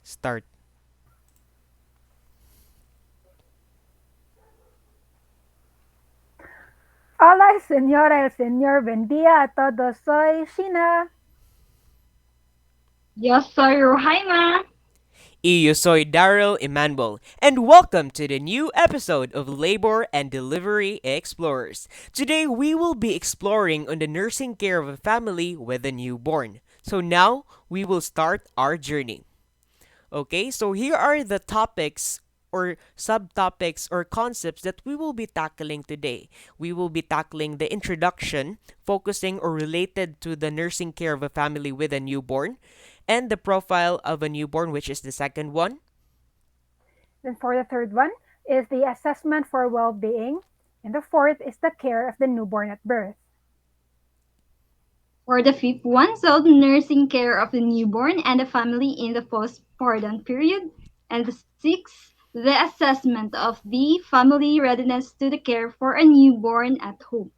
Start. Hola, señora, el señor, buen día a todos. Soy Sheena. Yo soy Rohaima. Y yo soy Daryl Emmanuel, and welcome to the new episode of Labor and Delivery Explorers. Today we will be exploring on the nursing care of a family with a newborn. So now we will start our journey. Okay, so here are the topics or subtopics or concepts that we will be tackling today. We will be tackling the introduction, focusing or related to the nursing care of a family with a newborn, and the profile of a newborn, which is the second one. Then for the third one is the assessment for well-being. And the fourth is the care of the newborn at birth. For the fifth one, so the nursing care of the newborn and the family in the postpartum period. And the sixth, the assessment of the family readiness to the care for a newborn at home.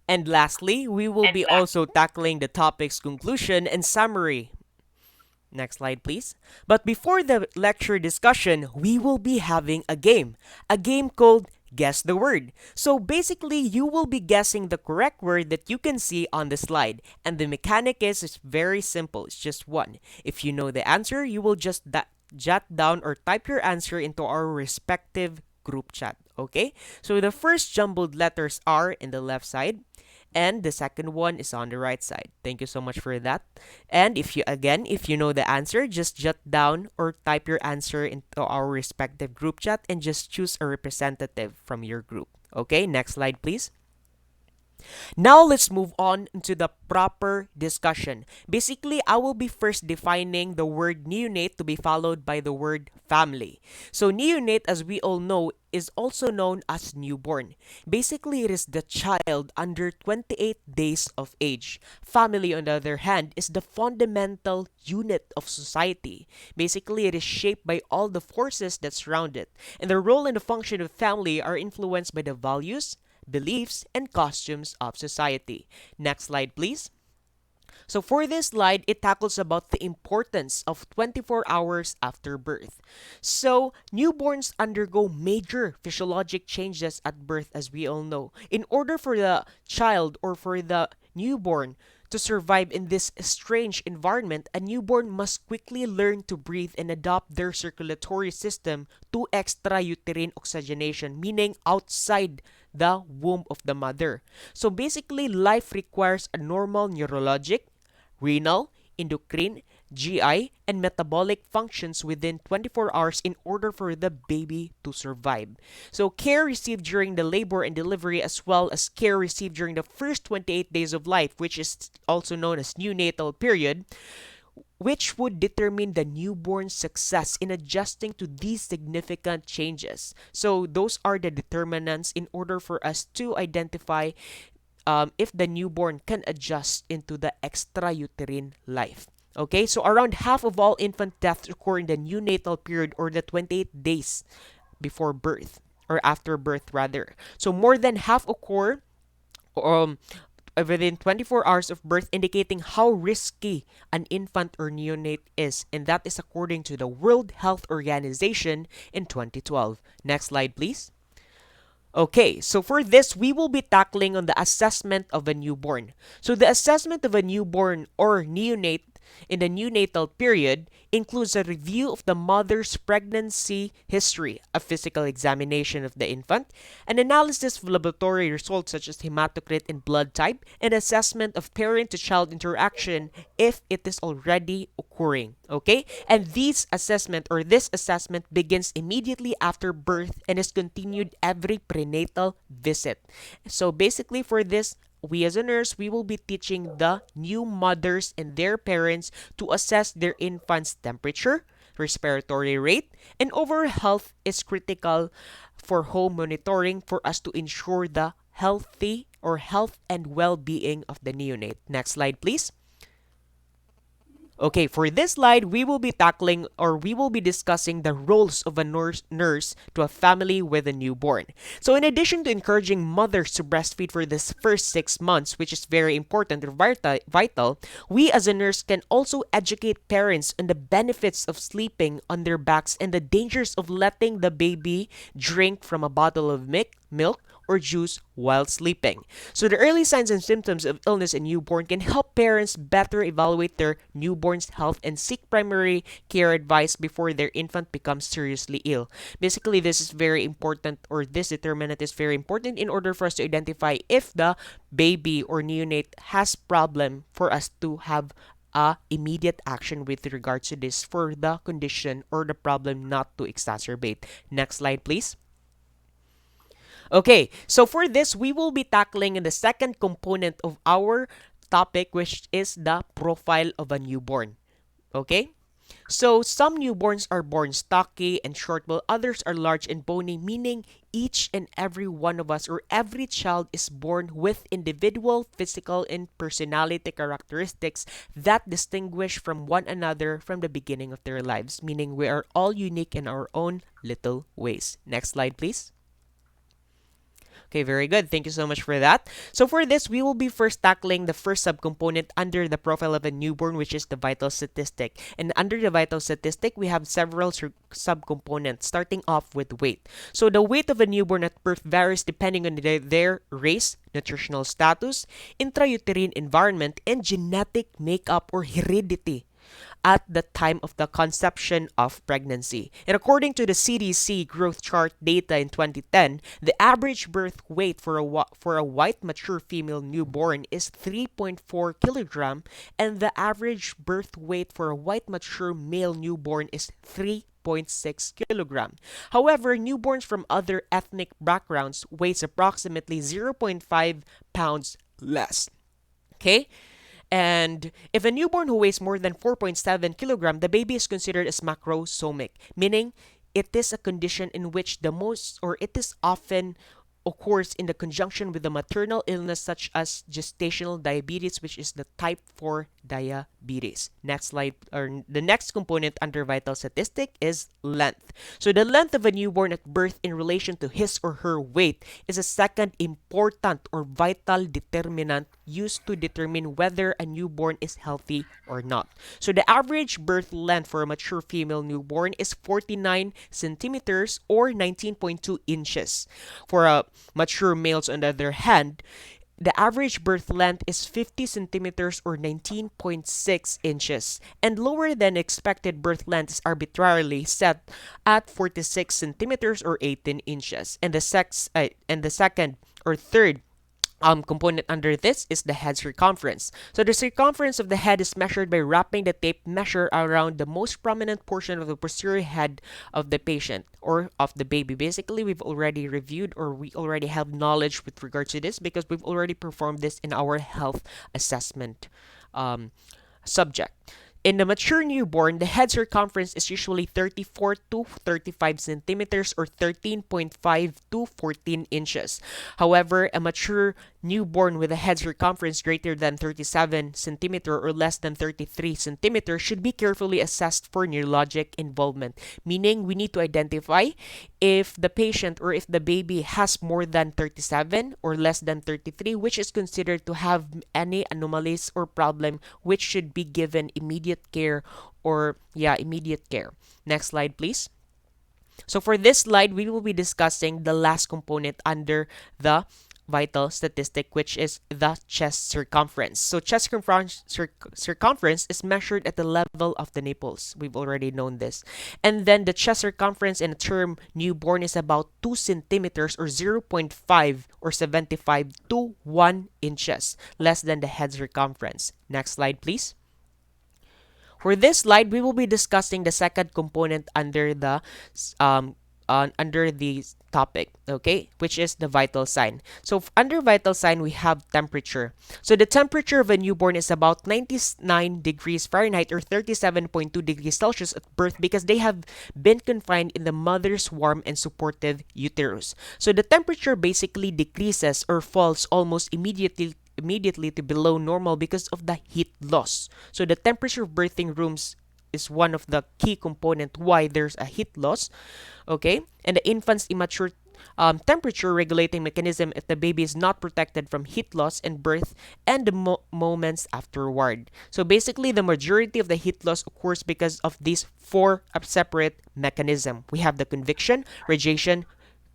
And lastly, we will be also tackling the topic's conclusion and summary. Next slide, please. But before the lecture discussion, we will be having a game called Guess the Word. So basically, you will be guessing the correct word that you can see on the slide. And the mechanic is very simple. It's just one. If you know the answer, you will just jot down or type your answer into our respective group chat. Okay? So the first jumbled letters are in the left side and the second one is on the right side. Thank you so much for that. And if you know the answer, just jot down or type your answer into our respective group chat and just choose a representative from your group. Okay, next slide please. Now let's move on to the proper discussion. Basically, I will be first defining the word neonate to be followed by the word family. So neonate, as we all know, is also known as newborn. Basically, it is the child under 28 days of age. Family, on the other hand, is the fundamental unit of society. Basically, it is shaped by all the forces that surround it. And the role and the function of family are influenced by the values, beliefs, and costumes of society. Next slide, please. So for this slide, it tackles about the importance of 24 hours after birth. So newborns undergo major physiologic changes at birth, as we all know. In order for the child or for the newborn to survive in this strange environment, a newborn must quickly learn to breathe and adapt their circulatory system to extrauterine oxygenation, meaning outside the womb of the mother. So basically, life requires a normal neurologic, renal, endocrine, GI, and metabolic functions within 24 hours in order for the baby to survive. So care received during the labor and delivery as well as care received during the first 28 days of life, which is also known as neonatal period, which would determine the newborn's success in adjusting to these significant changes. So those are the determinants in order for us to identify if the newborn can adjust into the extrauterine life. Okay, so around half of all infant deaths occur in the neonatal period or the 28 days before birth or after birth rather. So more than half occur um, within 24 hours of birth, indicating how risky an infant or neonate is, and that is according to the World Health Organization in 2012. Next slide, please. Okay, so for this, we will be tackling on the assessment of a newborn. So the assessment of a newborn or neonate in the neonatal period includes a review of the mother's pregnancy history, a physical examination of the infant, an analysis of laboratory results such as hematocrit and blood type, and assessment of parent-to-child interaction if it is already occurring. Okay? And this assessment begins immediately after birth and is continued every prenatal visit. So basically for this, we as a nurse, we will be teaching the new mothers and their parents to assess their infant's temperature, respiratory rate, and overall health is critical for home monitoring for us to ensure the healthy or health and well-being of the neonate. Next slide, please. Okay, for this slide, we will be tackling or we will be discussing the roles of a nurse to a family with a newborn. So, in addition to encouraging mothers to breastfeed for this first 6 months, which is very important or vital, we as a nurse can also educate parents on the benefits of sleeping on their backs and the dangers of letting the baby drink from a bottle of milk or juice while sleeping. So the early signs and symptoms of illness in newborn can help parents better evaluate their newborn's health and seek primary care advice before their infant becomes seriously ill. Basically, this is very important, or this determinant is very important in order for us to identify if the baby or neonate has problem for us to have immediate action with regards to this for the condition or the problem not to exacerbate. Next slide, please. Okay, so for this, we will be tackling the second component of our topic, which is the profile of a newborn. Okay? So, some newborns are born stocky and short, while others are large and bony, meaning each and every one of us or every child is born with individual physical and personality characteristics that distinguish from one another from the beginning of their lives, meaning we are all unique in our own little ways. Next slide, please. Okay, very good. Thank you so much for that. So for this, we will be first tackling the first subcomponent under the profile of a newborn, which is the vital statistic. And under the vital statistic, we have several subcomponents, starting off with weight. So the weight of a newborn at birth varies depending on their race, nutritional status, intrauterine environment, and genetic makeup or heredity at the time of the conception of pregnancy. And according to the CDC growth chart data in 2010, the average birth weight for a white mature female newborn is 3.4 kilogram, and the average birth weight for a white mature male newborn is 3.6 kilogram. However, newborns from other ethnic backgrounds weighs approximately 0.5 pounds less. Okay? And if a newborn who weighs more than 4.7 kilogram, the baby is considered as macrosomic, meaning it is a condition in which the most, or it is often occurs in the conjunction with the maternal illness such as gestational diabetes, which is the type 4 diabetes. Next slide, or the next component under vital statistic is length. So the length of a newborn at birth in relation to his or her weight is a second important or vital determinant used to determine whether a newborn is healthy or not. So the average birth length for a mature female newborn is 49 centimeters or 19.2 inches. For a mature males, on the other hand, the average birth length is 50 centimeters or 19.6 inches, and lower than expected birth length is arbitrarily set at 46 centimeters or 18 inches. And the second or third component under this is the head circumference. So the circumference of the head is measured by wrapping the tape measure around the most prominent portion of the posterior head of the patient or of the baby. Basically, we've already reviewed or we already have knowledge with regard to this because we've already performed this in our health assessment subject. In the mature newborn, the head circumference is usually 34 to 35 centimeters or 13.5 to 14 inches. However, a mature newborn with a head circumference greater than 37 centimeter or less than 33 centimeter should be carefully assessed for neurologic involvement, meaning we need to identify if the patient or if the baby has more than 37 or less than 33, which is considered to have any anomalies or problem which should be given immediate care or immediate care. Next slide, please. So for this slide, we will be discussing the last component under the vital statistic, which is the chest circumference. So chest circumference is measured at the level of the nipples. We've already known this. And then the chest circumference in a term newborn is about 2 centimeters or 0.5 or 75 to 1 inches less than the head circumference. Next slide, please. For this slide, we will be discussing the second component under the topic, okay, which is the vital sign. So under vital sign, we have temperature. So the temperature of a newborn is about 99 degrees Fahrenheit or 37.2 degrees Celsius at birth because they have been confined in the mother's warm and supportive uterus. So the temperature basically decreases or falls almost immediately to below normal because of the heat loss. So the temperature of birthing rooms is one of the key component why there's a heat loss. Okay, and the infant's immature temperature regulating mechanism if the baby is not protected from heat loss and birth and the moments afterward. So basically, the majority of the heat loss occurs because of these four separate mechanisms. We have the convection, radiation,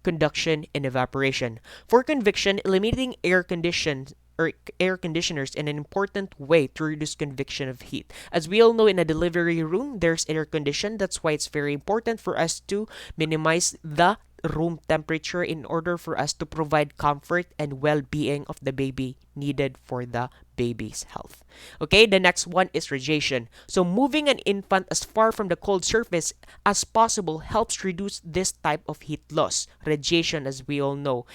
conduction, and evaporation. For convection, eliminating air conditioners in an important way to reduce convection of heat. As we all know, in a delivery room, there's air condition. That's why it's very important for us to minimize the room temperature in order for us to provide comfort and well-being of the baby needed for the baby's health. Okay, the next one is radiation. So moving an infant as far from the cold surface as possible helps reduce this type of heat loss. Radiation, as we all know,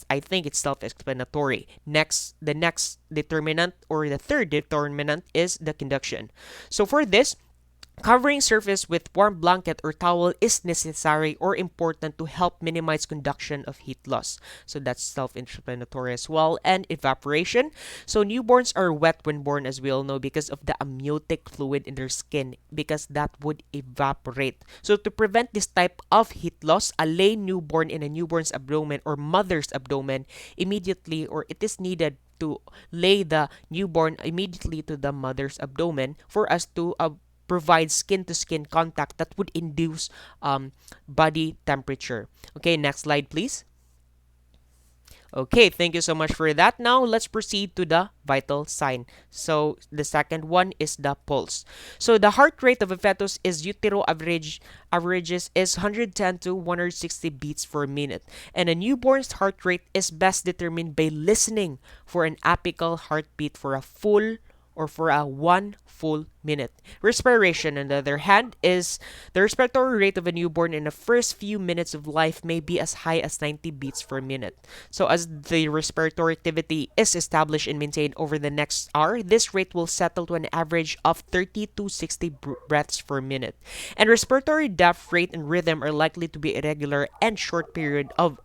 I think it's self-explanatory. The next determinant or the third determinant is the conduction. So for this, covering surface with warm blanket or towel is necessary or important to help minimize conduction of heat loss. So that's self-explanatory as well. And evaporation. So newborns are wet when born, as we all know, because of the amniotic fluid in their skin, because that would evaporate. So to prevent this type of heat loss, a lay newborn in a newborn's abdomen or mother's abdomen immediately, or it is needed to lay the newborn immediately to the mother's abdomen for us to provide skin-to-skin contact that would induce body temperature. Okay, next slide, please. Okay, thank you so much for that. Now, let's proceed to the vital sign. So, the second one is the pulse. So, the heart rate of a fetus is averages is 110 to 160 beats per minute. And a newborn's heart rate is best determined by listening for an apical heartbeat for a full or for a 1 full minute. Respiration, on the other hand, is the respiratory rate of a newborn in the first few minutes of life may be as high as 90 beats per minute. So as the respiratory activity is established and maintained over the next hour, this rate will settle to an average of 30 to 60 breaths per minute. And respiratory depth, rate, and rhythm are likely to be irregular and short period of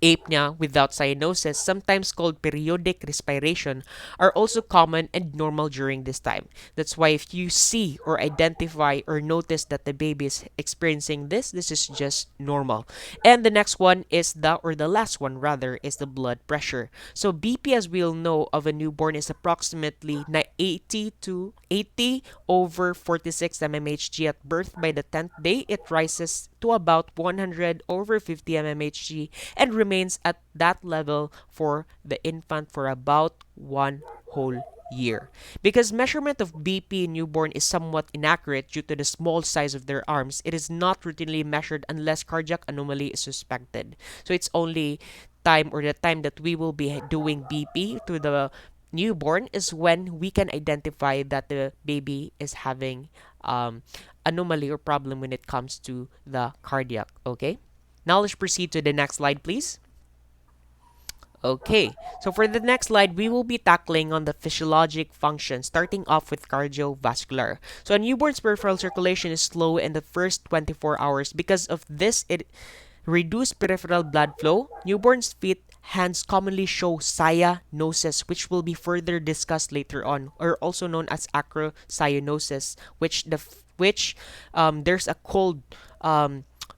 apnea without cyanosis, sometimes called periodic respiration, are also common and normal during this time. That's why if you see or identify or notice that the baby is experiencing this is just normal. And the next one is the last one rather, is the blood pressure. So BP, as we'll know, of a newborn is approximately 80 over 46 mmHg at birth. By the 10th day, it rises to about 100 over 50 mmHg and remains at that level for the infant for about 1 whole year. Because measurement of BP in newborn is somewhat inaccurate due to the small size of their arms, it is not routinely measured unless cardiac anomaly is suspected. So it's only the time that we will be doing BP to the newborn is when we can identify that the baby is having anomaly or problem when it comes to the cardiac. Okay, now let's proceed to the next slide, please. Okay, so for the next slide, we will be tackling on the physiologic function, starting off with cardiovascular. So a newborn's peripheral circulation is slow in the first 24 hours. Because of this, it reduced peripheral blood flow. Newborns' feet, hands commonly show cyanosis, which will be further discussed later on, or also known as acrocyanosis, which there's a cold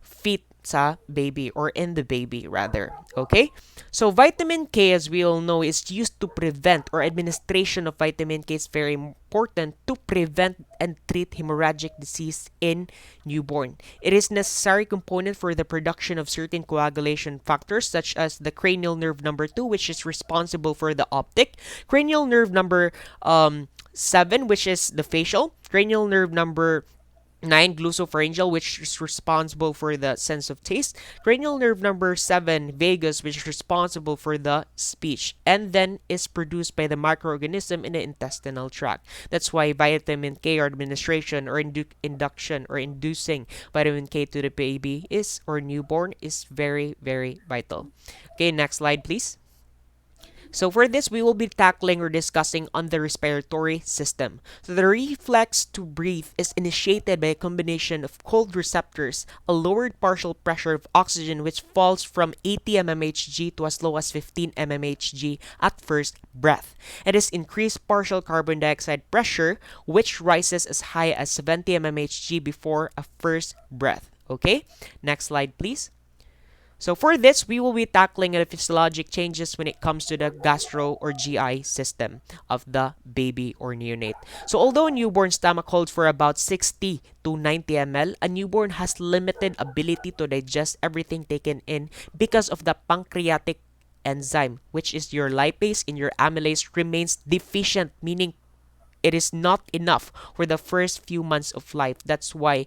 feet sa baby, or in the baby rather. Okay, so vitamin K, as we all know, is used to prevent, or administration of vitamin K is very important to prevent and treat hemorrhagic disease in newborn. It is necessary component for the production of certain coagulation factors such as the cranial nerve number 2, which is responsible for the optic, cranial nerve number 7, which is the facial, cranial nerve number 9, glossopharyngeal, which is responsible for the sense of taste, cranial nerve number 7, vagus, which is responsible for the speech, and then is produced by the microorganism in the intestinal tract. That's why vitamin K, or administration or induction or inducing vitamin K to the baby is, or newborn, is very, very vital. Okay, next slide, please. So for this, we will be tackling or discussing on the respiratory system. So the reflex to breathe is initiated by a combination of cold receptors, a lowered partial pressure of oxygen which falls from 80 mmHg to as low as 15 mmHg at first breath. It is increased partial carbon dioxide pressure which rises as high as 70 mmHg before a first breath. Okay? Next slide, please. So for this, we will be tackling the physiologic changes when it comes to the gastro or GI system of the baby or neonate. So although a newborn stomach holds for about 60 to 90 ml, a newborn has limited ability to digest everything taken in because of the pancreatic enzyme, which is your lipase and your amylase remains deficient, meaning it is not enough for the first few months of life. That's why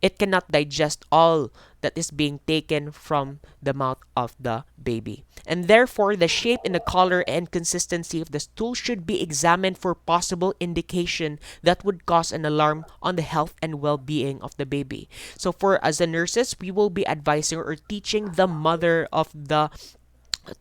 it cannot digest all that is being taken from the mouth of the baby. And therefore, the shape and the color and consistency of the stool should be examined for possible indication that would cause an alarm on the health and well-being of the baby. So for as a nurses, we will be advising or teaching the mother of the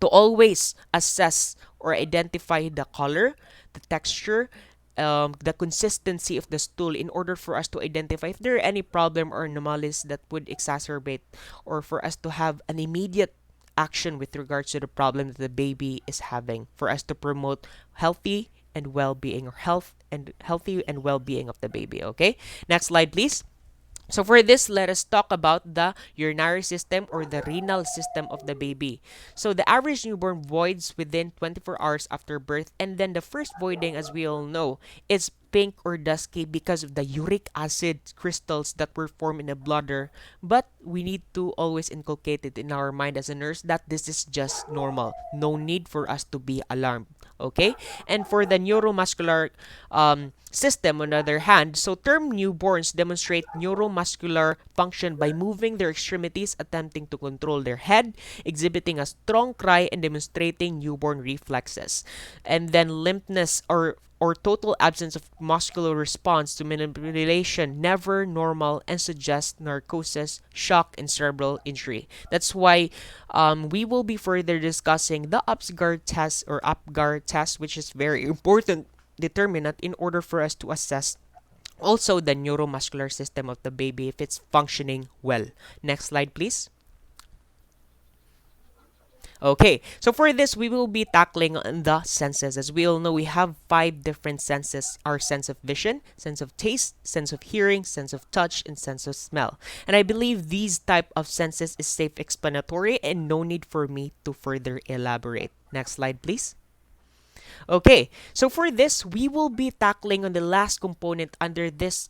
to always assess or identify the color, the texture, the consistency of the stool in order for us to identify if there are any problem or anomalies that would exacerbate or for us to have an immediate action with regards to the problem that the baby is having for us to promote healthy and well-being or healthy and well-being of the baby. Okay, next slide please. So for this, let us talk about the urinary system or the renal system of the baby. So the average newborn voids within 24 hours after birth, and then the first voiding, as we all know, is pink or dusky because of the uric acid crystals that were formed in the bladder. But we need to always inculcate it in our mind as a nurse that this is just normal. No need for us to be alarmed. Okay? And for the neuromuscular system, on the other hand, so term newborns demonstrate neuromuscular function by moving their extremities, attempting to control their head, exhibiting a strong cry, and demonstrating newborn reflexes. And then limpness or total absence of muscular response to manipulation, never normal, and suggests narcosis, shock, and cerebral injury. That's why we will be further discussing the UPGAR test, which is very important determinant in order for us to assess also the neuromuscular system of the baby if it's functioning well. Next slide, please. Okay, so for this, we will be tackling on the senses. As we all know, we have five different senses: our sense of vision, sense of taste, sense of hearing, sense of touch, and sense of smell. And I believe these type of senses is self-explanatory and no need for me to further elaborate. Next slide, please. Okay, so for this, we will be tackling on the last component under this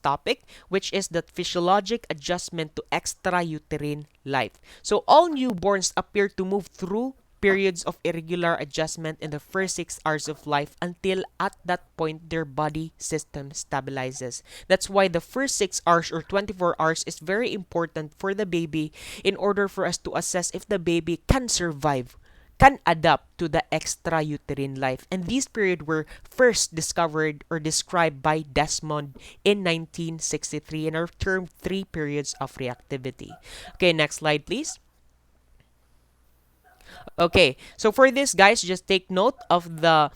topic, which is the physiologic adjustment to extrauterine life. So all newborns appear to move through periods of irregular adjustment in the first 6 hours of life until at that point their body system stabilizes. That's why the first 6 hours or 24 hours is very important for the baby in order for us to assess if the baby can survive, can adapt to the extrauterine life. And these periods were first discovered or described by Desmond in 1963 and are termed 3 periods of reactivity. Okay, next slide, please. Okay, so for this, guys, just take note of the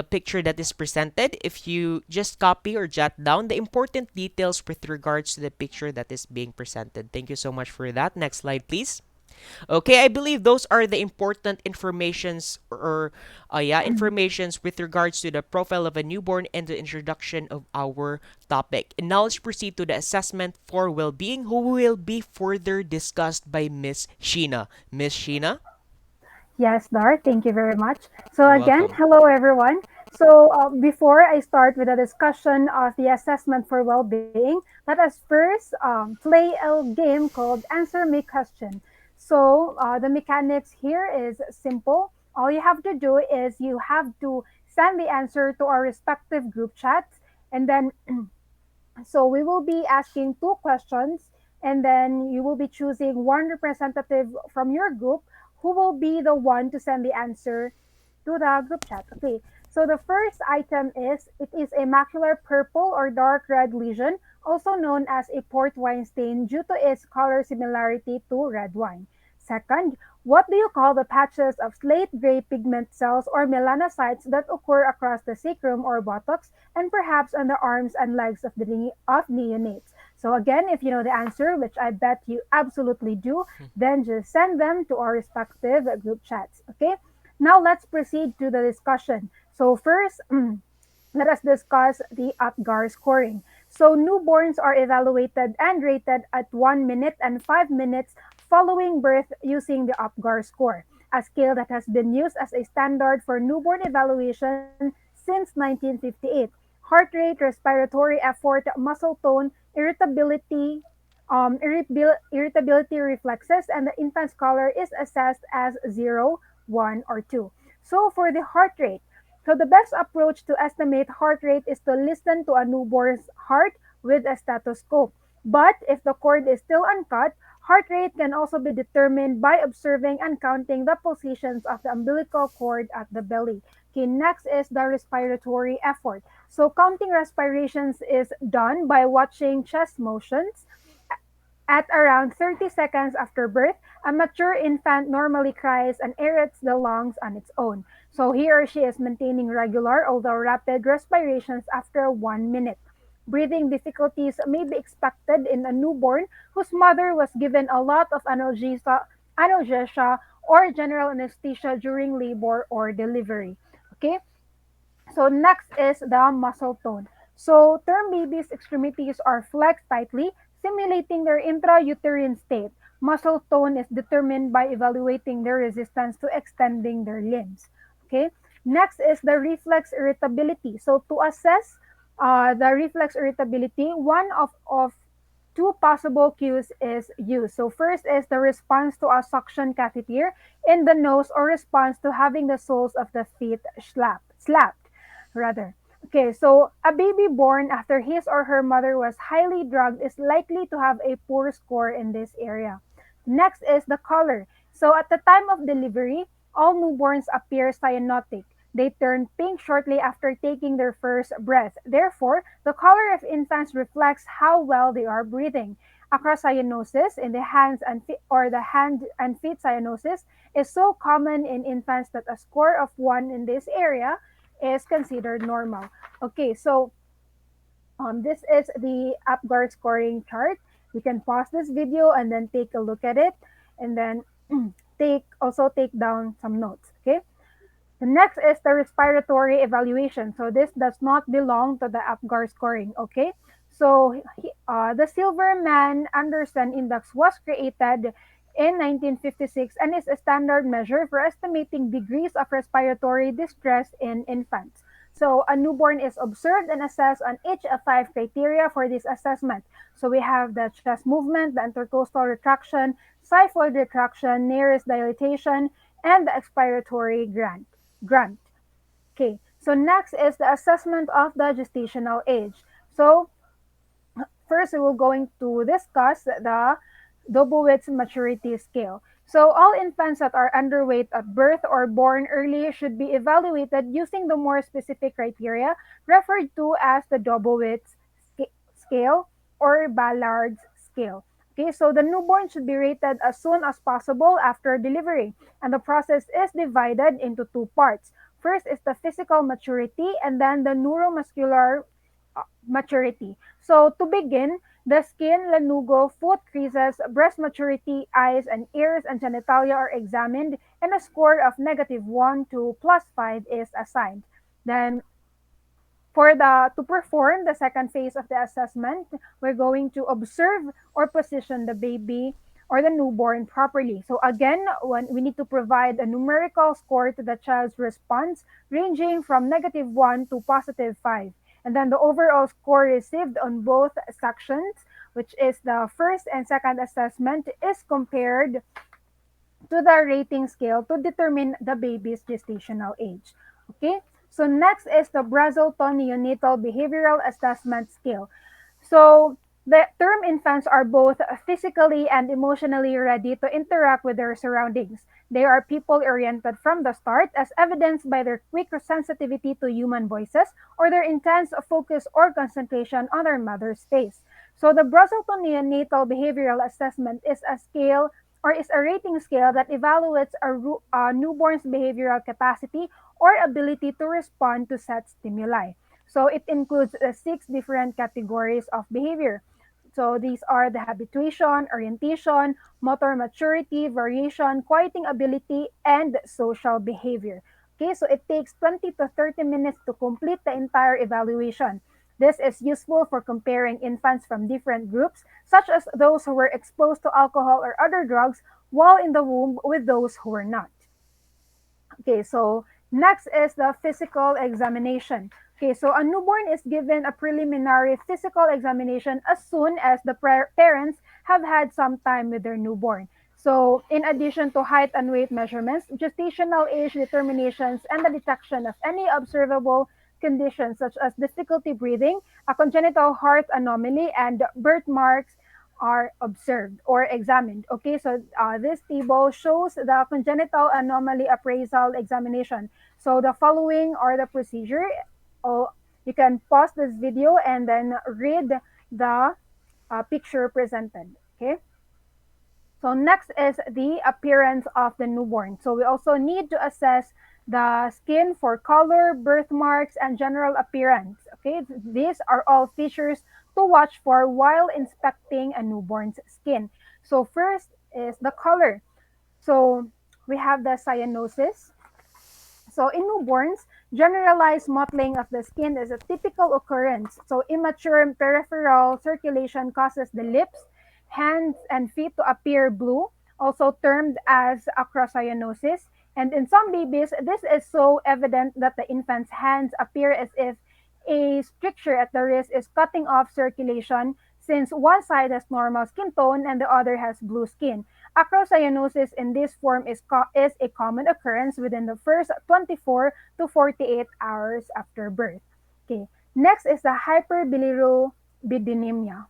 picture that is presented. If you just copy or jot down the important details with regards to the picture that is being presented. Thank you so much for that. Next slide, please. Okay, I believe those are the important informations or informations with regards to the profile of a newborn and the introduction of our topic. And now let's proceed to the assessment for well-being, who will be further discussed by Miss Sheena. Miss Sheena, Yes, Dar, thank you very much. So you're again, welcome. hello everyone. So before I start with a discussion of the assessment for well-being, let us first play a game called Answer Me Question. So the mechanics here is simple. All you have to do is you have to send the answer to our respective group chats, and then so we will be asking two questions, and then you will be choosing one representative from your group who will be the one to send the answer to the group chat. Okay. So the first item is it is a macular purple or dark red lesion, also known as a port wine stain due to its color similarity to red wine. Second, What do you call the patches of slate gray pigment cells or melanocytes that occur across the sacrum or buttocks and perhaps on the arms and legs of neonates? So again, if you know the answer, which I bet you absolutely do, then just send them to our respective group chats. Okay? Now let's proceed to the discussion. So first, let us discuss the APGAR scoring. So newborns are evaluated and rated at 1 minute and 5 minutes following birth using the APGAR score, a scale that has been used as a standard for newborn evaluation since 1958. Heart rate, respiratory effort, muscle tone, irritability reflexes, and the infant's color is assessed as 0, 1, or 2. So for the heart rate, so the best approach to estimate heart rate is to listen to a newborn's heart with a stethoscope. But if the cord is still uncut, heart rate can also be determined by observing and counting the positions of the umbilical cord at the belly. Okay, next is the respiratory effort. So counting respirations is done by watching chest motions. At around 30 seconds after birth, a mature infant normally cries and aerates the lungs on its own. So he or she is maintaining regular, although rapid, respirations after 1 minute. Breathing difficulties may be expected in a newborn whose mother was given a lot of analgesia or general anesthesia during labor or delivery. Okay, so next is the muscle tone. So term babies' extremities are flexed tightly, simulating their intrauterine state. Muscle tone is determined by evaluating their resistance to extending their limbs. Okay. Next is the reflex irritability. So to assess the reflex irritability, one of two possible cues is used. So first is the response to a suction catheter in the nose or response to having the soles of the feet slapped rather. Okay, so a baby born after his or her mother was highly drugged is likely to have a poor score in this area. Next is the color. So at the time of delivery, all newborns appear cyanotic. They turn pink shortly after taking their first breath. Therefore, the color of infants reflects how well they are breathing. Acrocyanosis in the hands and feet, or the hand and feet cyanosis is so common in infants that a score of 1 in this area is considered normal. Okay, so this is the APGAR scoring chart. You can pause this video and then take a look at it, and then take down some notes. Okay. The next is the respiratory evaluation. So this does not belong to the APGAR scoring. Okay. So the Silverman Anderson Index was created in 1956 and is a standard measure for estimating degrees of respiratory distress in infants. So a newborn is observed and assessed on each of 5 criteria for this assessment. So we have the chest movement, the intercostal retraction, xiphoid retraction, nares dilatation, and the expiratory grunt. Okay, so next is the assessment of the gestational age. So first, we will going to discuss the Dobowitz maturity scale. So all infants that are underweight at birth or born early should be evaluated using the more specific criteria referred to as the Dobowitz scale or Ballard's scale. Okay, so the newborn should be rated as soon as possible after delivery, and the process is divided into two parts. First is the physical maturity, and then the neuromuscular maturity. So to begin, the skin, lanugo, foot creases, breast maturity, eyes and ears, and genitalia are examined, and a score of -1 to +5 is assigned. Then for the to perform the second phase of the assessment, we're going to observe or position the baby or the newborn properly. So again, when we need to provide a numerical score to the child's response ranging from -1 to +5. And then the overall score received on both sections, which is the first and second assessment, is compared to the rating scale to determine the baby's gestational age. Okay? So next is the Brazelton Neonatal Behavioral Assessment Scale. So the term infants are both physically and emotionally ready to interact with their surroundings. They are people-oriented from the start, as evidenced by their quick sensitivity to human voices or their intense focus or concentration on their mother's face. So the Brazelton Neonatal Behavioral Assessment is a scale or is a rating scale that evaluates a newborn's behavioral capacity or ability to respond to set stimuli. So it includes six different categories of behavior. So these are the habituation, orientation, motor maturity, variation, quieting ability, and social behavior. Okay, so it takes 20 to 30 minutes to complete the entire evaluation. This is useful for comparing infants from different groups, such as those who were exposed to alcohol or other drugs while in the womb with those who were not. Okay, so next is the physical examination. Okay, so a newborn is given a preliminary physical examination as soon as the parents have had some time with their newborn. So, in addition to height and weight measurements, gestational age determinations, and the detection of any observable conditions such as difficulty breathing, a congenital heart anomaly, and birthmarks are observed or examined. Okay, so this table shows the congenital anomaly appraisal examination. So the following are the procedure. Oh, you can pause this video and then read the picture presented. Okay. So next is the appearance of the newborn. So we also need to assess the skin for color, birthmarks, and general appearance. Okay, these are all features to watch for while inspecting a newborn's skin. So first is the color. So we have the cyanosis. So in newborns, generalized mottling of the skin is a typical occurrence. So immature peripheral circulation causes the lips, hands, and feet to appear blue, also termed as acrocyanosis. And in some babies, this is so evident that the infant's hands appear as if a stricture at the wrist is cutting off circulation since one side has normal skin tone and the other has blue skin. Acrocyanosis in this form is a common occurrence within the first 24 to 48 hours after birth. Okay. Next is the hyperbilirubinemia.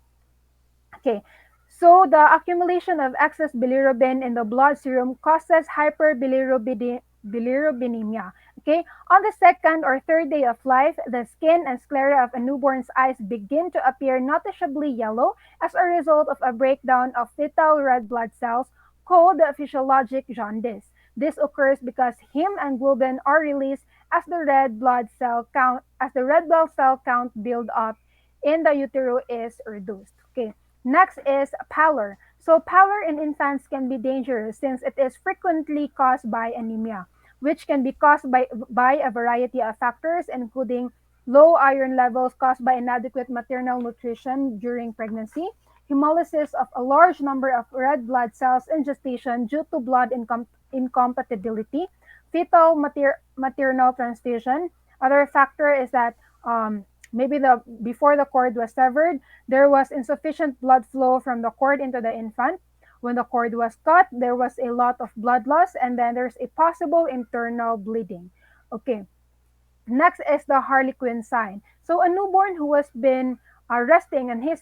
Okay, so the accumulation of excess bilirubin in the blood serum causes hyperbilirubinemia. Okay, on the second or third day of life, the skin and sclera of a newborn's eyes begin to appear noticeably yellow as a result of a breakdown of fetal red blood cells called physiologic jaundice. This occurs because heme and globin are released as the red blood cell count build up in the utero is reduced. Okay. Next is pallor. So pallor in infants can be dangerous since it is frequently caused by anemia, which can be caused by a variety of factors, including low iron levels caused by inadequate maternal nutrition during pregnancy, hemolysis of a large number of red blood cells in gestation due to blood incompatibility, fetal maternal transfusion. Other factor is that maybe the before the cord was severed, there was insufficient blood flow from the cord into the infant. When the cord was cut, there was a lot of blood loss, and then there's a possible internal bleeding. Okay, next is the Harlequin sign. So a newborn who has been resting on his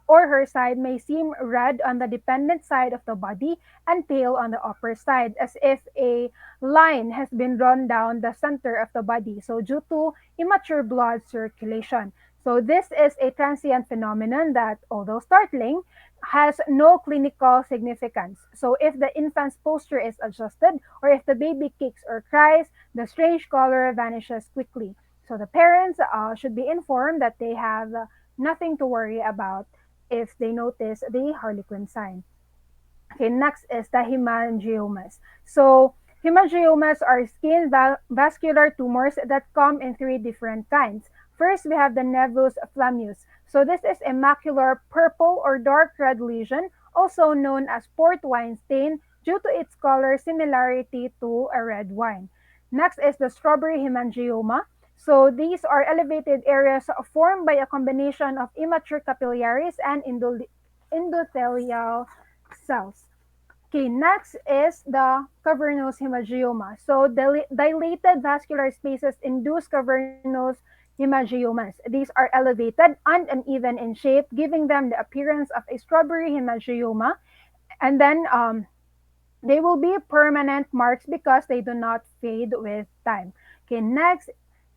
or her side may seem red on the dependent side of the body and pale on the upper side, as if a line has been drawn down the center of the body. So due to immature blood circulation. So this is a transient phenomenon that, although startling, has no clinical significance. So if the infant's posture is adjusted, or if the baby kicks or cries, the strange color vanishes quickly. So the parents should be informed that they have nothing to worry about if they notice the Harlequin sign. Okay, next is the hemangiomas. So hemangiomas are skin vascular tumors that come in three different kinds. First, we have the nevus flammeus. So this is a macular purple or dark red lesion, also known as port wine stain, due to its color similarity to a red wine. Next is the strawberry hemangioma. So these are elevated areas formed by a combination of immature capillaries and endothelial cells. Okay, next is the cavernous hemangioma. So dilated vascular spaces induce cavernous hemangiomas. These are elevated and uneven in shape, giving them the appearance of a strawberry hemangioma. And then they will be permanent marks because they do not fade with time. Okay, next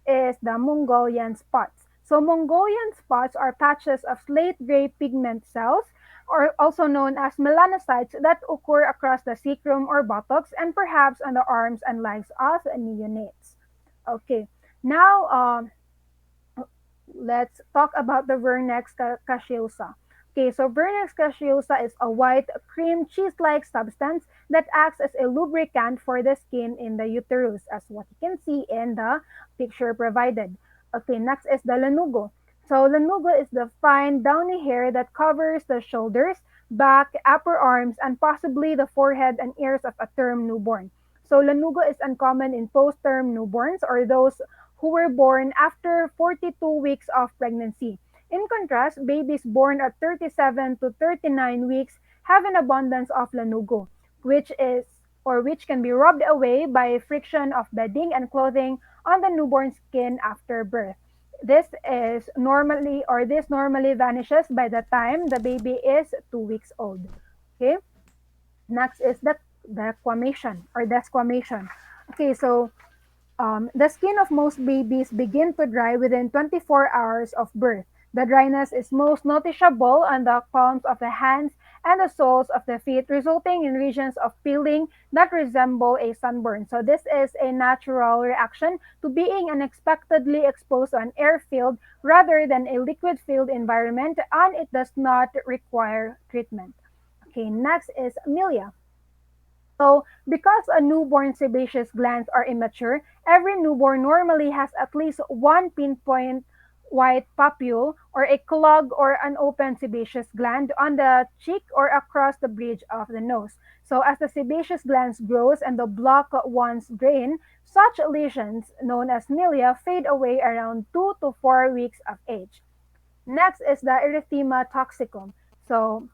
is the Mongolian spots. So Mongolian spots are patches of slate gray pigment cells or also known as melanocytes that occur across the sacrum or buttocks and perhaps on the arms and legs of neonates. Okay, now let's talk about the Vernix caseosa. Okay, so Vernix caseosa is a white cream cheese-like substance that acts as a lubricant for the skin in the uterus, as what you can see in the picture provided. Okay, next is the lanugo. So lanugo is the fine downy hair that covers the shoulders, back, upper arms, and possibly the forehead and ears of a term newborn. So lanugo is uncommon in post-term newborns or those who were born after 42 weeks of pregnancy. In contrast, babies born at 37 to 39 weeks have an abundance of lanugo, which can be rubbed away by friction of bedding and clothing on the newborn skin after birth. This normally vanishes by the time the baby is 2 weeks old. Okay. Next is the quamation or desquamation. Okay, so the skin of most babies begin to dry within 24 hours of birth. The dryness is most noticeable on the palms of the hands and the soles of the feet, resulting in regions of peeling that resemble a sunburn. So this is a natural reaction to being unexpectedly exposed to an air-filled rather than a liquid-filled environment, and it does not require treatment. Okay, next is amelia. So, because a newborn sebaceous glands are immature, every newborn normally has at least one pinpoint white papule or a clog or unopened sebaceous gland on the cheek or across the bridge of the nose. So, as the sebaceous glands grows and the block ones drain, such lesions, known as milia, fade away around 2 to 4 weeks of age. Next is the erythema toxicum. So,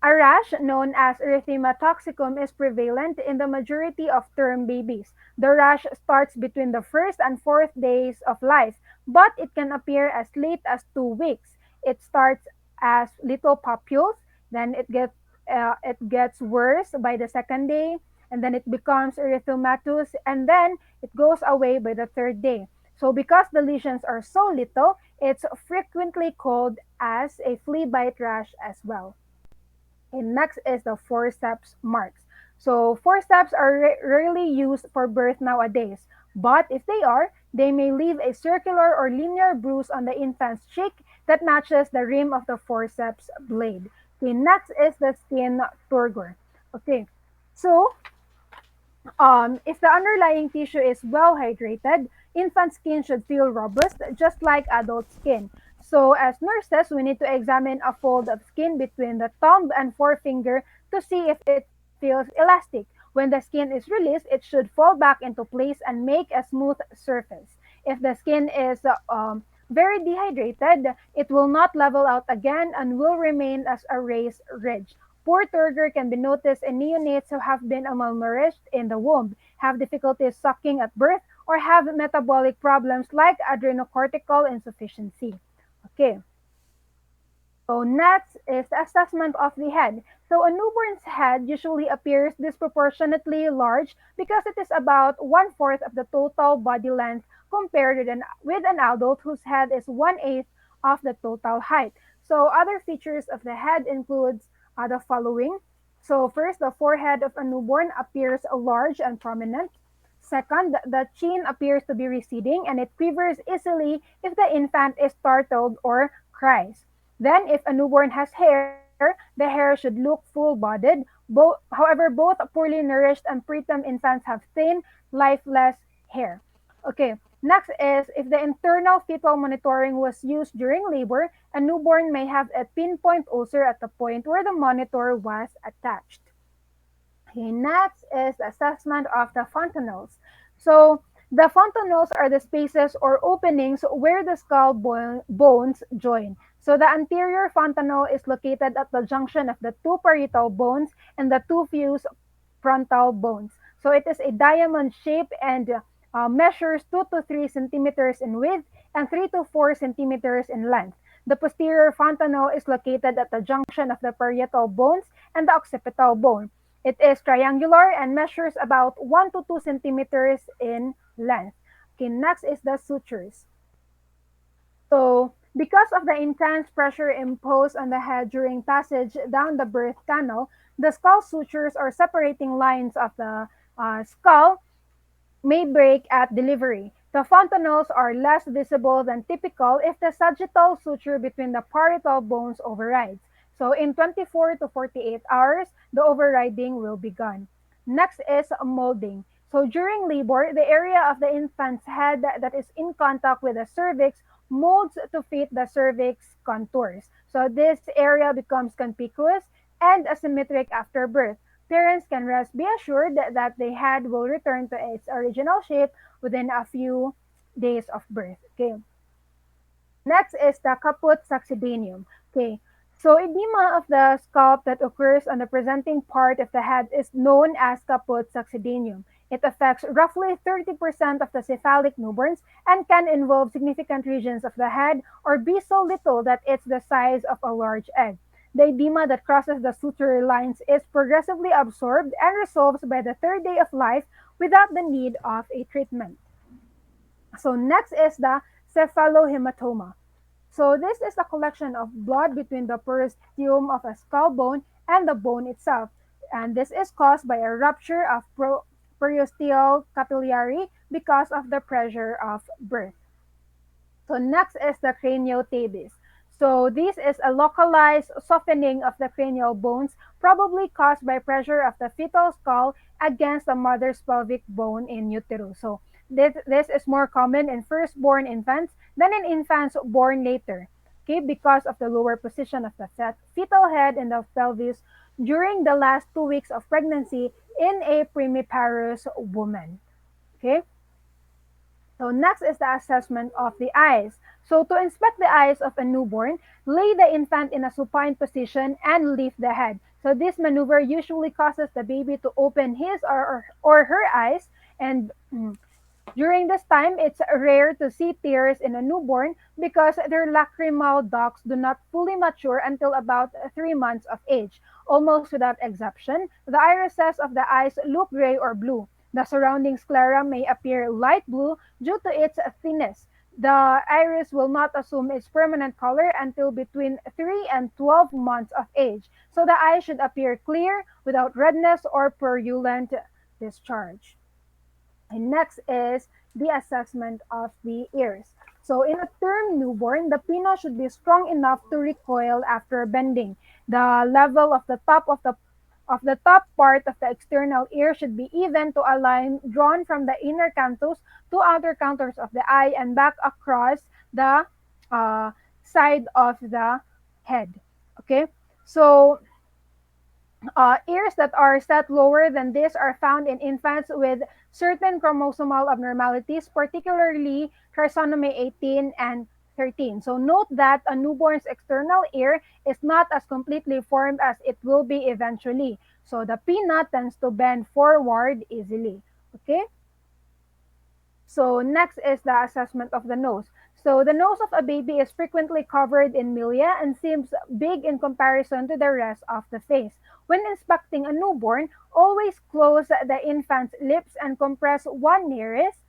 a rash known as erythema toxicum is prevalent in the majority of term babies. The rash starts between the first and fourth days of life, but it can appear as late as 2 weeks. It starts as little papules, then it gets worse by the second day, and then it becomes erythematous, and then it goes away by the third day. So because the lesions are so little, it's frequently called as a flea bite rash as well. And next is the forceps marks. So forceps are rarely used for birth nowadays, but if they are, they may leave a circular or linear bruise on the infant's cheek that matches the rim of the forceps blade. Okay, next is the skin turgor. Okay, so if the underlying tissue is well hydrated, infant skin should feel robust, just like adult skin. So, as nurses, we need to examine a fold of skin between the thumb and forefinger to see if it feels elastic. When the skin is released, it should fall back into place and make a smooth surface. If the skin is very dehydrated, it will not level out again and will remain as a raised ridge. Poor turgor can be noticed in neonates who have been malnourished in the womb, have difficulties sucking at birth, or have metabolic problems like adrenocortical insufficiency. Okay, so next is the assessment of the head. So a newborn's head usually appears disproportionately large because it is about one-fourth of the total body length compared with an adult whose head is one-eighth of the total height. So other features of the head includes the following. So first, the forehead of a newborn appears large and prominent. Second, the chin appears to be receding and it quivers easily if the infant is startled or cries. Then, if a newborn has hair, the hair should look full-bodied. However, both poorly nourished and preterm infants have thin, lifeless hair. Okay, next is if the internal fetal monitoring was used during labor, a newborn may have a pinpoint ulcer at the point where the monitor was attached. Okay, next is the assessment of the fontanels. So, the fontanels are the spaces or openings where the bones join. So, the anterior fontanel is located at the junction of the two parietal bones and the two fused frontal bones. So, it is a diamond shape and measures 2 to 3 centimeters in width and 3 to 4 centimeters in length. The posterior fontanel is located at the junction of the parietal bones and the occipital bone. It is triangular and measures about 1 to 2 centimeters in length. Okay, next is the sutures. So Because of the intense pressure imposed on the head during passage down the birth canal, the skull sutures or separating lines of the skull may break at delivery. The fontanels are less visible than typical if the sagittal suture between the parietal bones overrides. So in 24 to 48 hours, the overriding will be gone. Next is molding. So during labor, the area of the infant's head that is in contact with the cervix molds to fit the cervix contours. So this area becomes conspicuous and asymmetric after birth. Parents can rest be assured that the head will return to its original shape within a few days of birth. Okay. Next is the Caput Saccidanium. Okay. So edema of the scalp that occurs on the presenting part of the head is known as Caput Saccidanium. It affects roughly 30% of the cephalic newborns and can involve significant regions of the head or be so little that it's the size of a large egg. The edema that crosses the sutural lines is progressively absorbed and resolves by the third day of life without the need of a treatment. So next is the Cephalo Hematoma. So this is a collection of blood between the periosteum of a skull bone and the bone itself. And this is caused by a rupture of periosteal capillary because of the pressure of birth. So next is the craniotabes. So this is a localized softening of the cranial bones, probably caused by pressure of the fetal skull against the mother's pelvic bone in utero. So this is more common in firstborn infants than in infants born later, okay, because of the lower position of the fetal head in the pelvis during the last 2 weeks of pregnancy in a primiparous woman. Okay. So next is the assessment of the eyes. So to inspect the eyes of a newborn, lay the infant in a supine position and lift the head. So this maneuver usually causes the baby to open his or her eyes, and during this time, it's rare to see tears in a newborn because their lacrimal ducts do not fully mature until about 3 months of age. Almost without exception, the irises of the eyes look gray or blue. The surrounding sclera may appear light blue due to its thinness. The iris will not assume its permanent color until between 3 and 12 months of age. So the eye should appear clear without redness or purulent discharge. And next is the assessment of the ears. So in a term newborn, the pino should be strong enough to recoil after bending. The level of the top part of the external ear should be even to a line drawn from the inner canthus to outer contours of the eye and back across the uh, side of the head. Okay, so ears that are set lower than this are found in infants with certain chromosomal abnormalities, particularly trisomy 18 and 13. So note that a newborn's external ear is not as completely formed as it will be eventually. So the peanut tends to bend forward easily. Okay? So next is the assessment of the nose. So the nose of a baby is frequently covered in milia and seems big in comparison to the rest of the face. When inspecting a newborn, always close the infant's lips and compress one nearest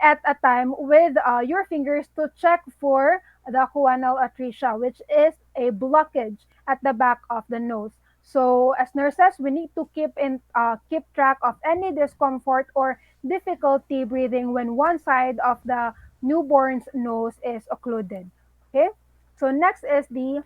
at a time with your fingers to check for the choanal atresia, which is a blockage at the back of the nose. So, as nurses, we need to keep track of any discomfort or difficulty breathing when one side of the newborn's nose is occluded. Okay. So next is the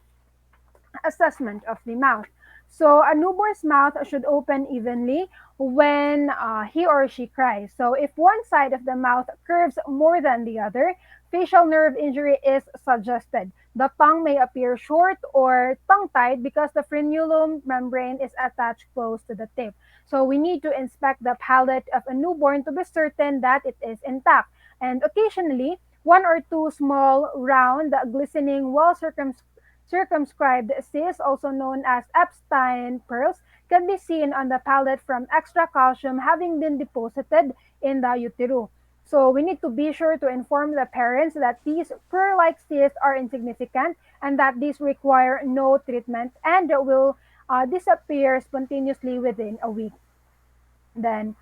assessment of the mouth. So a newborn's mouth should open evenly when he or she cries. So if one side of the mouth curves more than the other, facial nerve injury is suggested. The tongue may appear short or tongue-tied because the frenulum membrane is attached close to the tip. So we need to inspect the palate of a newborn to be certain that it is intact. And occasionally, one or two small, round, glistening, circumscribed cysts, also known as Epstein pearls, can be seen on the palate from extra calcium having been deposited in the utero. So we need to be sure to inform the parents that these pearl-like cysts are insignificant and that these require no treatment and will disappear spontaneously within a week. Then,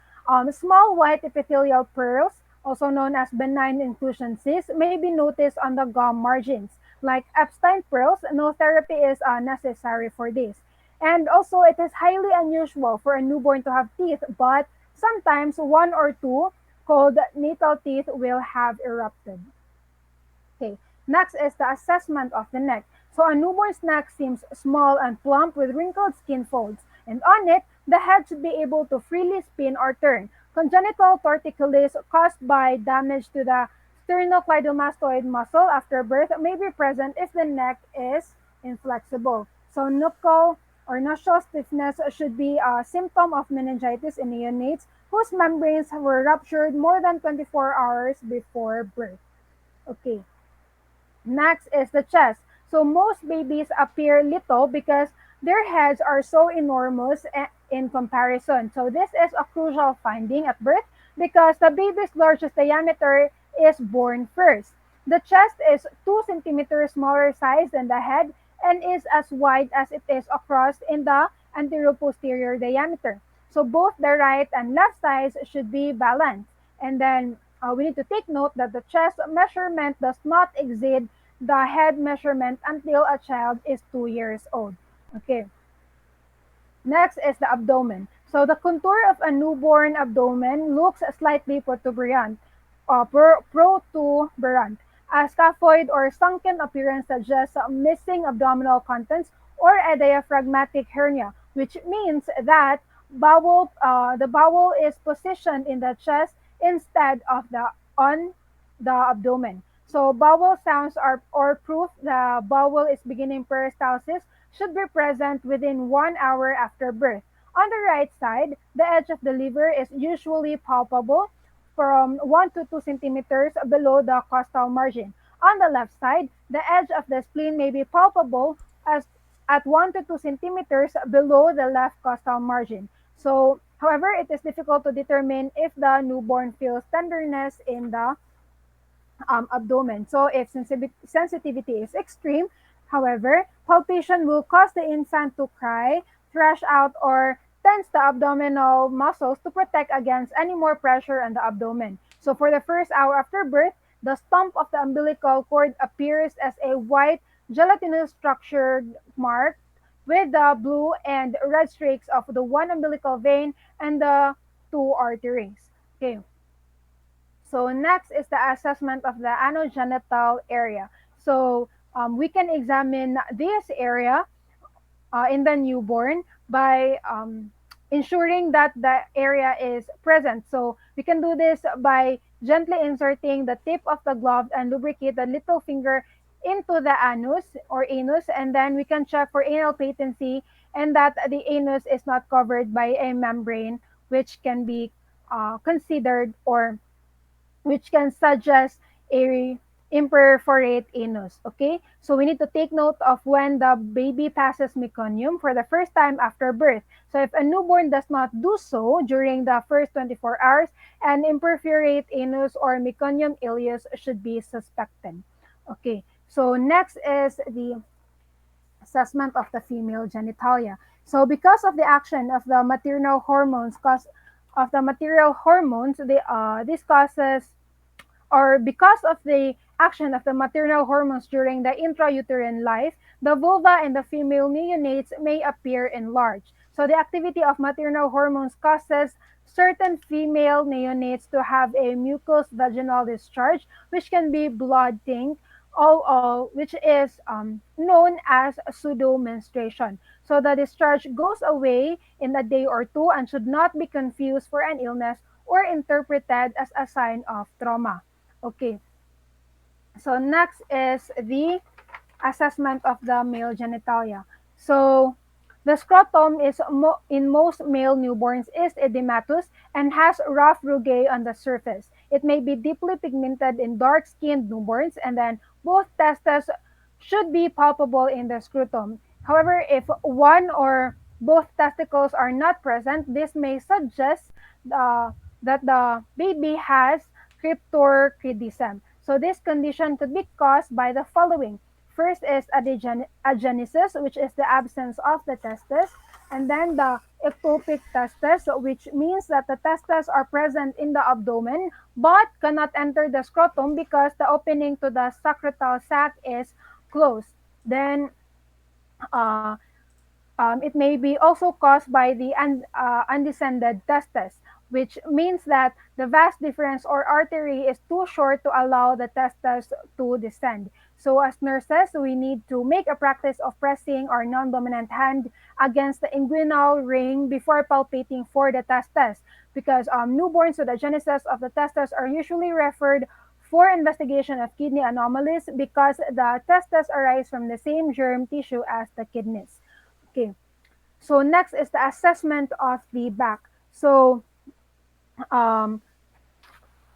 small white epithelial pearls, also known as benign inclusion cysts, may be noticed on the gum margins. like Epstein pearls, no therapy is necessary for this. And also, it is highly unusual for a newborn to have teeth, but sometimes one or two called natal teeth will have erupted. Okay, next is the assessment of the neck. So a newborn's neck seems small and plump with wrinkled skin folds, and on it, the head should be able to freely spin or turn. Congenital torticollis caused by damage to the sternocleidomastoid muscle after birth may be present if the neck is inflexible. So nuchal or nostril stiffness should be a symptom of meningitis in neonates whose membranes were ruptured more than 24 hours before birth. Okay, next is the chest. So most babies appear little because their heads are so enormous in comparison. So this is a crucial finding at birth because the baby's largest diameter is born first. The chest is 2 centimeters smaller size than the head and is as wide as it is across in the anteroposterior diameter. So both the right and left sides should be balanced. And then we need to take note that the chest measurement does not exceed the head measurement until a child is 2 years old. Okay, next is the abdomen. So the contour of a newborn abdomen looks slightly protuberant, protuberant. A scaphoid or sunken appearance suggests missing abdominal contents or a diaphragmatic hernia, which means that the bowel is positioned in the chest instead of the on the abdomen. So bowel sounds are or proof the bowel is beginning peristalsis should be present within 1 hour after birth. On the right side, the edge of the liver is usually palpable from 1 to 2 centimeters below the costal margin. On the left side, the edge of the spleen may be palpable as at 1 to 2 centimeters below the left costal margin. So, however, it is difficult to determine if the newborn feels tenderness in the abdomen. So if sensitivity is extreme, however, palpation will cause the infant to cry, thrash out, or tense the abdominal muscles to protect against any more pressure on the abdomen. So for the first hour after birth, the stump of the umbilical cord appears as a white gelatinous structured mark with the blue and red streaks of the one umbilical vein and the two arteries. Okay, so next is the assessment of the anogenital area. So we can examine this area in the newborn by ensuring that the area is present. So we can do this by gently inserting the tip of the glove and lubricate the little finger into the anus, and then we can check for anal patency and that the anus is not covered by a membrane, which can be considered or which can suggest a imperforate anus. Okay, so we need to take note of when the baby passes meconium for the first time after birth. So if a newborn does not do so during the first 24 hours, an imperforate anus or meconium ileus should be suspected. Okay, so next is the assessment of the female genitalia. So because of the action of the maternal hormones, cause of the material hormones, this causes or because of the action of the maternal hormones during the intrauterine life, the vulva in the female neonates may appear enlarged. So the activity of maternal hormones causes certain female neonates to have a mucous vaginal discharge, which can be blood tinct, which is known as pseudo menstruation. So the discharge goes away in a day or two and should not be confused for an illness or interpreted as a sign of trauma. Okay, so next is the assessment of the male genitalia. So the scrotum is in most male newborns is edematous and has rough rugae on the surface. It may be deeply pigmented in dark-skinned newborns, and then both testes should be palpable in the scrotum. However, if one or both testicles are not present, this may suggest that the baby has cryptorchidism. So this condition could be caused by the following. First is agenesis, which is the absence of the testes, and then the ectopic testes, which means that the testes are present in the abdomen but cannot enter the scrotum because the opening to the secretal sac is closed. Then uh, it may be also caused by the undescended testes, which means that the vas deferens or artery is too short to allow the testes to descend. So as nurses, we need to make a practice of pressing our non-dominant hand against the inguinal ring before palpating for the testes, because newborns with agenesis of the testes are usually referred for investigation of kidney anomalies because the testes arise from the same germ tissue as the kidneys. Okay, so next is the assessment of the back. So um,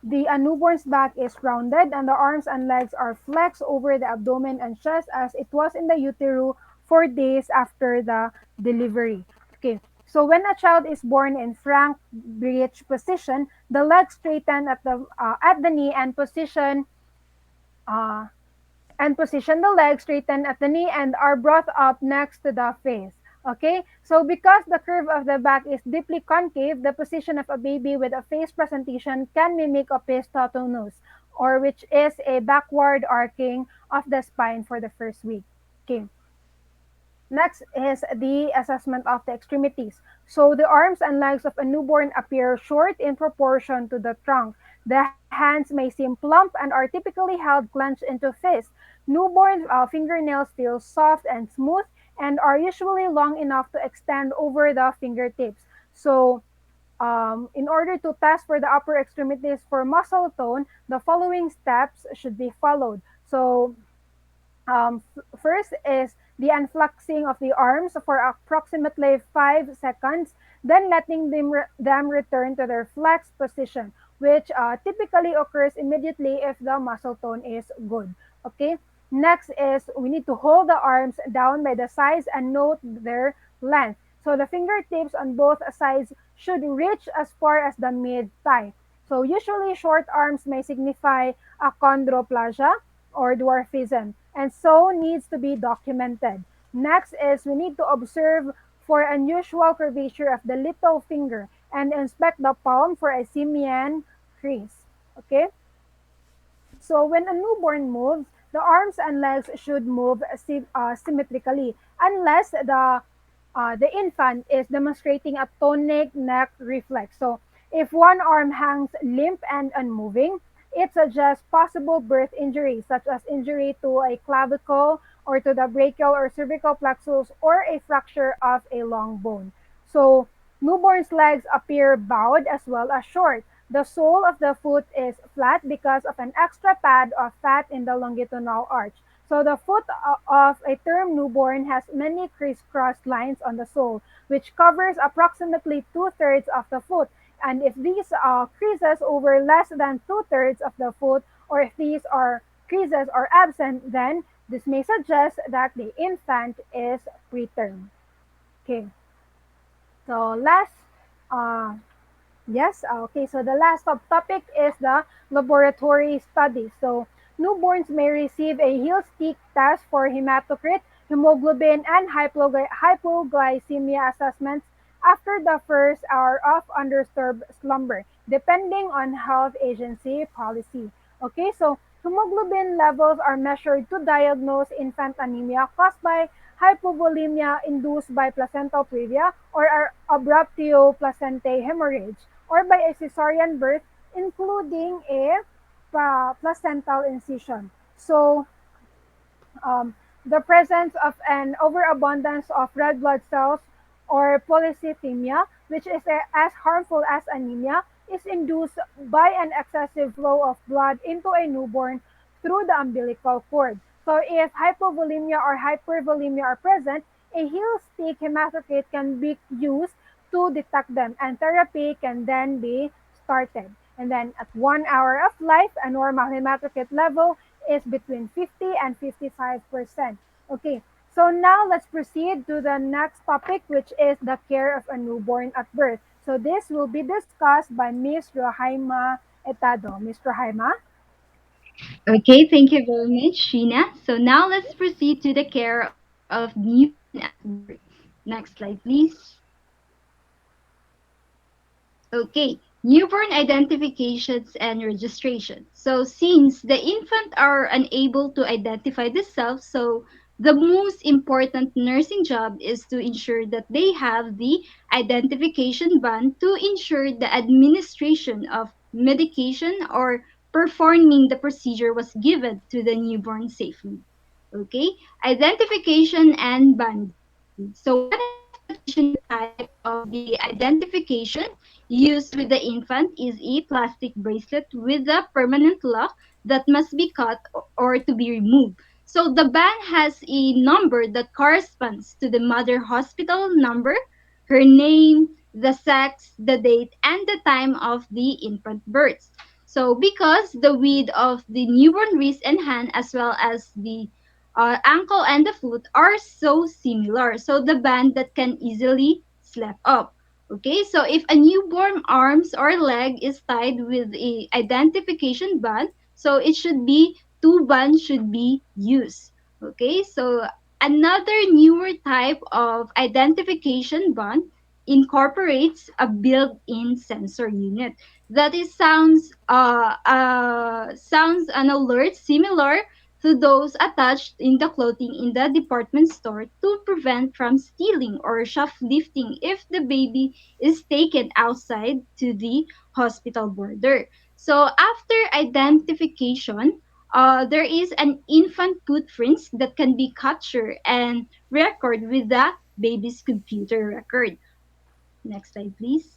the newborn's back is rounded and the arms and legs are flexed over the abdomen and chest as it was in the utero 4 days after the delivery. Okay, so when a child is born in frank breech position, the legs straighten at the knee uh, and position the legs straighten at the knee and are brought up next to the face. Okay, so because the curve of the back is deeply concave, the position of a baby with a face presentation can mimic opisthetonus, or which is a backward arcing of the spine for the first week. Okay, next is the assessment of the extremities. So the arms and legs of a newborn appear short in proportion to the trunk. The hands may seem plump and are typically held clenched into fists. Newborn fingernails feel soft and smooth and are usually long enough to extend over the fingertips. So in order to test for the upper extremities for muscle tone, the following steps should be followed. So first is the unflexing of the arms for approximately 5 seconds, then letting them return to their flexed position, which typically occurs immediately if the muscle tone is good. Okay. Next is we need to hold the arms down by the sides and note their length. So the fingertips on both sides should reach as far as the mid thigh. So usually short arms may signify achondroplasia or dwarfism, and so needs to be documented. Next is we need to observe for unusual curvature of the little finger and inspect the palm for a simian crease. Okay? So when a newborn moves, the arms and legs should move symmetrically unless the infant is demonstrating a tonic neck reflex. So if one arm hangs limp and unmoving, it suggests possible birth injury, such as injury to a clavicle or to the brachial or cervical plexus or a fracture of a long bone. So newborn's legs appear bowed as well as short. The sole of the foot is flat because of an extra pad of fat in the longitudinal arch. So the foot of a term newborn has many crisscross lines on the sole, which covers approximately two-thirds of the foot. And if these creases over less than two-thirds of the foot, or if these are creases are absent, then this may suggest that the infant is preterm. Okay. So uh, okay. So the last topic is the laboratory study. So newborns may receive a heel stick test for hematocrit, hemoglobin, and hypoglycemia assessments after the first hour of undisturbed slumber, depending on health agency policy. Okay, so hemoglobin levels are measured to diagnose infant anemia caused by hypovolemia induced by placental previa or abruptio placentae hemorrhage or by a cesarean birth, including a placental incision. So, um, the presence of an overabundance of red blood cells or polycythemia, which is as harmful as anemia, is induced by an excessive flow of blood into a newborn through the umbilical cord. So if hypovolemia or hypervolemia are present, a heel stick hematocrit can be used to detect them and therapy can then be started. And then at 1 hour of life, a normal hematocrit level is between 50 and 55%. Okay, so now let's proceed to the next topic, which is the care of a newborn at birth. So this will be discussed by Miss Rohaima Etado. Miss Rohaima? Okay, thank you very much, Sheena. So now let's proceed to the care of newborn at birth. Next slide, please. Okay. Newborn identifications and registration. So since the infant are unable to identify themselves, so the most important nursing job is to ensure that they have the identification band to ensure the administration of medication or performing the procedure was given to the newborn safely. Okay, identification and banding. So one of the traditional type of the identification used with the infant is a plastic bracelet with a permanent lock that must be cut or to be removed. So the band has a number that corresponds to the mother hospital number, her name, the sex, the date, and the time of the infant birth. So because the width of the newborn wrist and hand as well as the ankle and the foot are so similar. So the band that can easily slap up. Okay, so if a newborn arms or leg is tied with a identification band, so it should be two bands should be used. Okay, so another newer type of identification band incorporates a built-in sensor unit that is sounds an alert similar to those attached in the clothing in the department store to prevent from stealing or shoplifting if the baby is taken outside to the hospital border. So after identification, there is an infant footprints that can be captured and record with the baby's computer record. Next slide, please.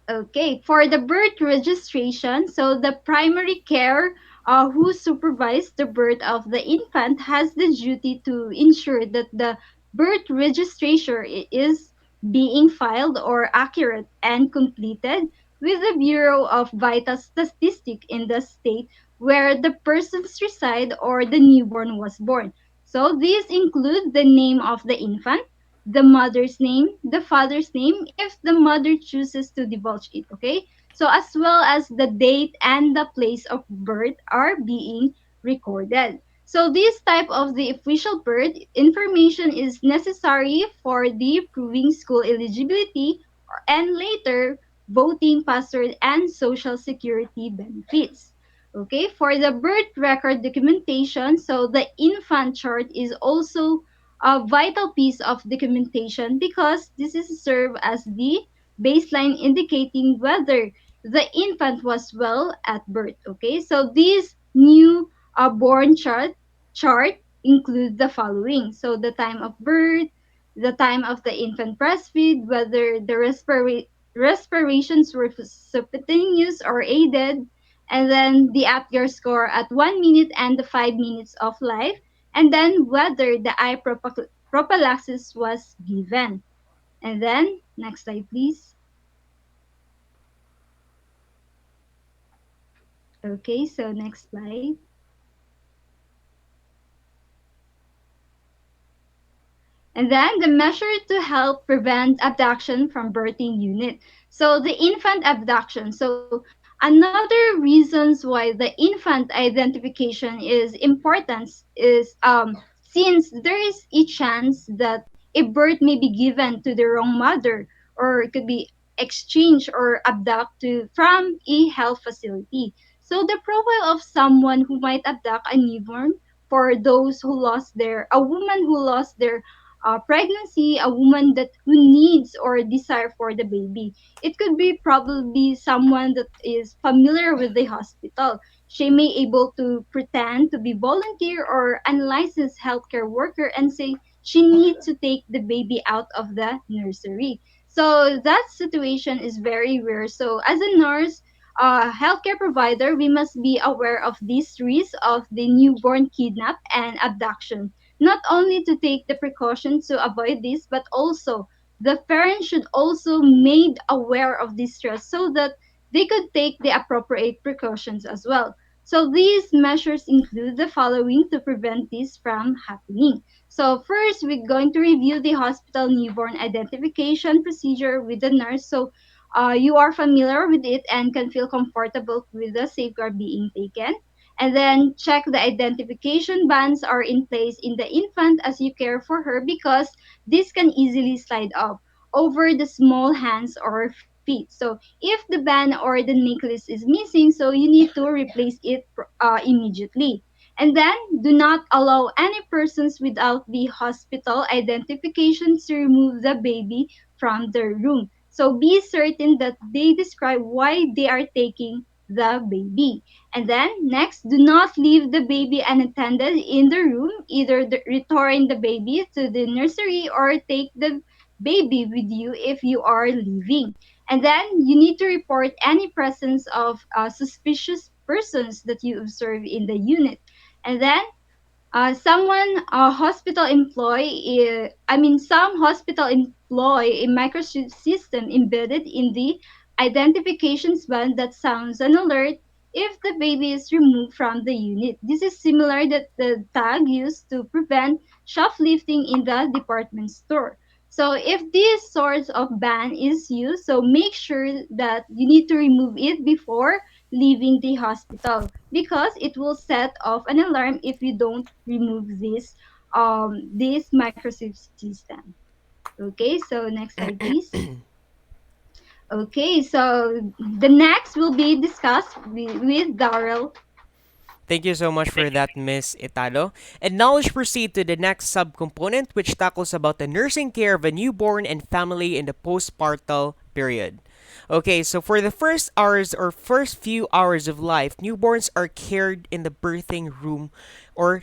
Okay, for the birth registration, so the primary care who supervises the birth of the infant has the duty to ensure that the birth registration is being filed or accurate and completed with the Bureau of Vital Statistics in the state where the persons reside or the newborn was born. So these include the name of the infant, the mother's name, the father's name, if the mother chooses to divulge it, okay? So as well as the date and the place of birth are being recorded. So this type of the official birth information is necessary for the proving school eligibility and later voting password and social security benefits. Okay, for the birth record documentation, so the infant chart is also a vital piece of documentation because this is serve as the baseline indicating whether the infant was well at birth. Okay, so this new born chart include the following: so the time of birth, the time of the infant breastfeed, whether the respirations were subcutaneous or aided, and then the Apgar score at 1 minute and the 5 minutes of life, and then whether the eye prophylaxis was given. And then, next slide, please. Okay, so next slide. And then the measure to help prevent abduction from birthing unit. So the infant abduction. So another reasons why the infant identification is important is since there is a chance that a birth may be given to the wrong mother or it could be exchanged or abducted from a health facility. So the profile of someone who might abduct a newborn for those who lost their a woman who lost their pregnancy, a woman that who needs or desire for the baby. It could be probably someone that is familiar with the hospital. She may able to pretend to be volunteer or unlicensed healthcare worker and say she needs to take the baby out of the nursery. So that situation is very rare. So as a nurse, healthcare provider, we must be aware of these risks of the newborn kidnap and abduction not only to take the precautions to avoid this, but also the parents should also made aware of this stress so that they could take the appropriate precautions as well. So these measures include the following to prevent this from happening. So first, we're going to review the hospital newborn identification procedure with the nurse. So you are familiar with it and can feel comfortable with the safeguard being taken and then check the identification bands are in place in the infant as you care for her because this can easily slide up over the small hands or feet. feet. So if the band or the necklace is missing, so you need to replace it immediately. And then do not allow any persons without the hospital identification to remove the baby from the room. So be certain that they describe why they are taking the baby. And then next, do not leave the baby unattended in the room. Either return the baby to the nursery or take the baby with you if you are leaving. And then you need to report any presence of suspicious persons that you observe in the unit. And then a hospital employee, some hospital employ a microchip system embedded in the identifications band that sounds an alert if the baby is removed from the unit. This is similar that the tag used to prevent shoplifting in the department store. So if this sort of ban is used, so make sure that you need to remove it before leaving the hospital because it will set off an alarm if you don't remove this microchip system. Okay, so next slide please. Okay, so the next will be discussed with Daryl. Thank you so much for that, Miss Italo. And now let's proceed to the next subcomponent, which tackles about the nursing care of a newborn and family in the postpartum period. Okay, so for the first hours or first few hours of life, newborns are cared in the birthing room or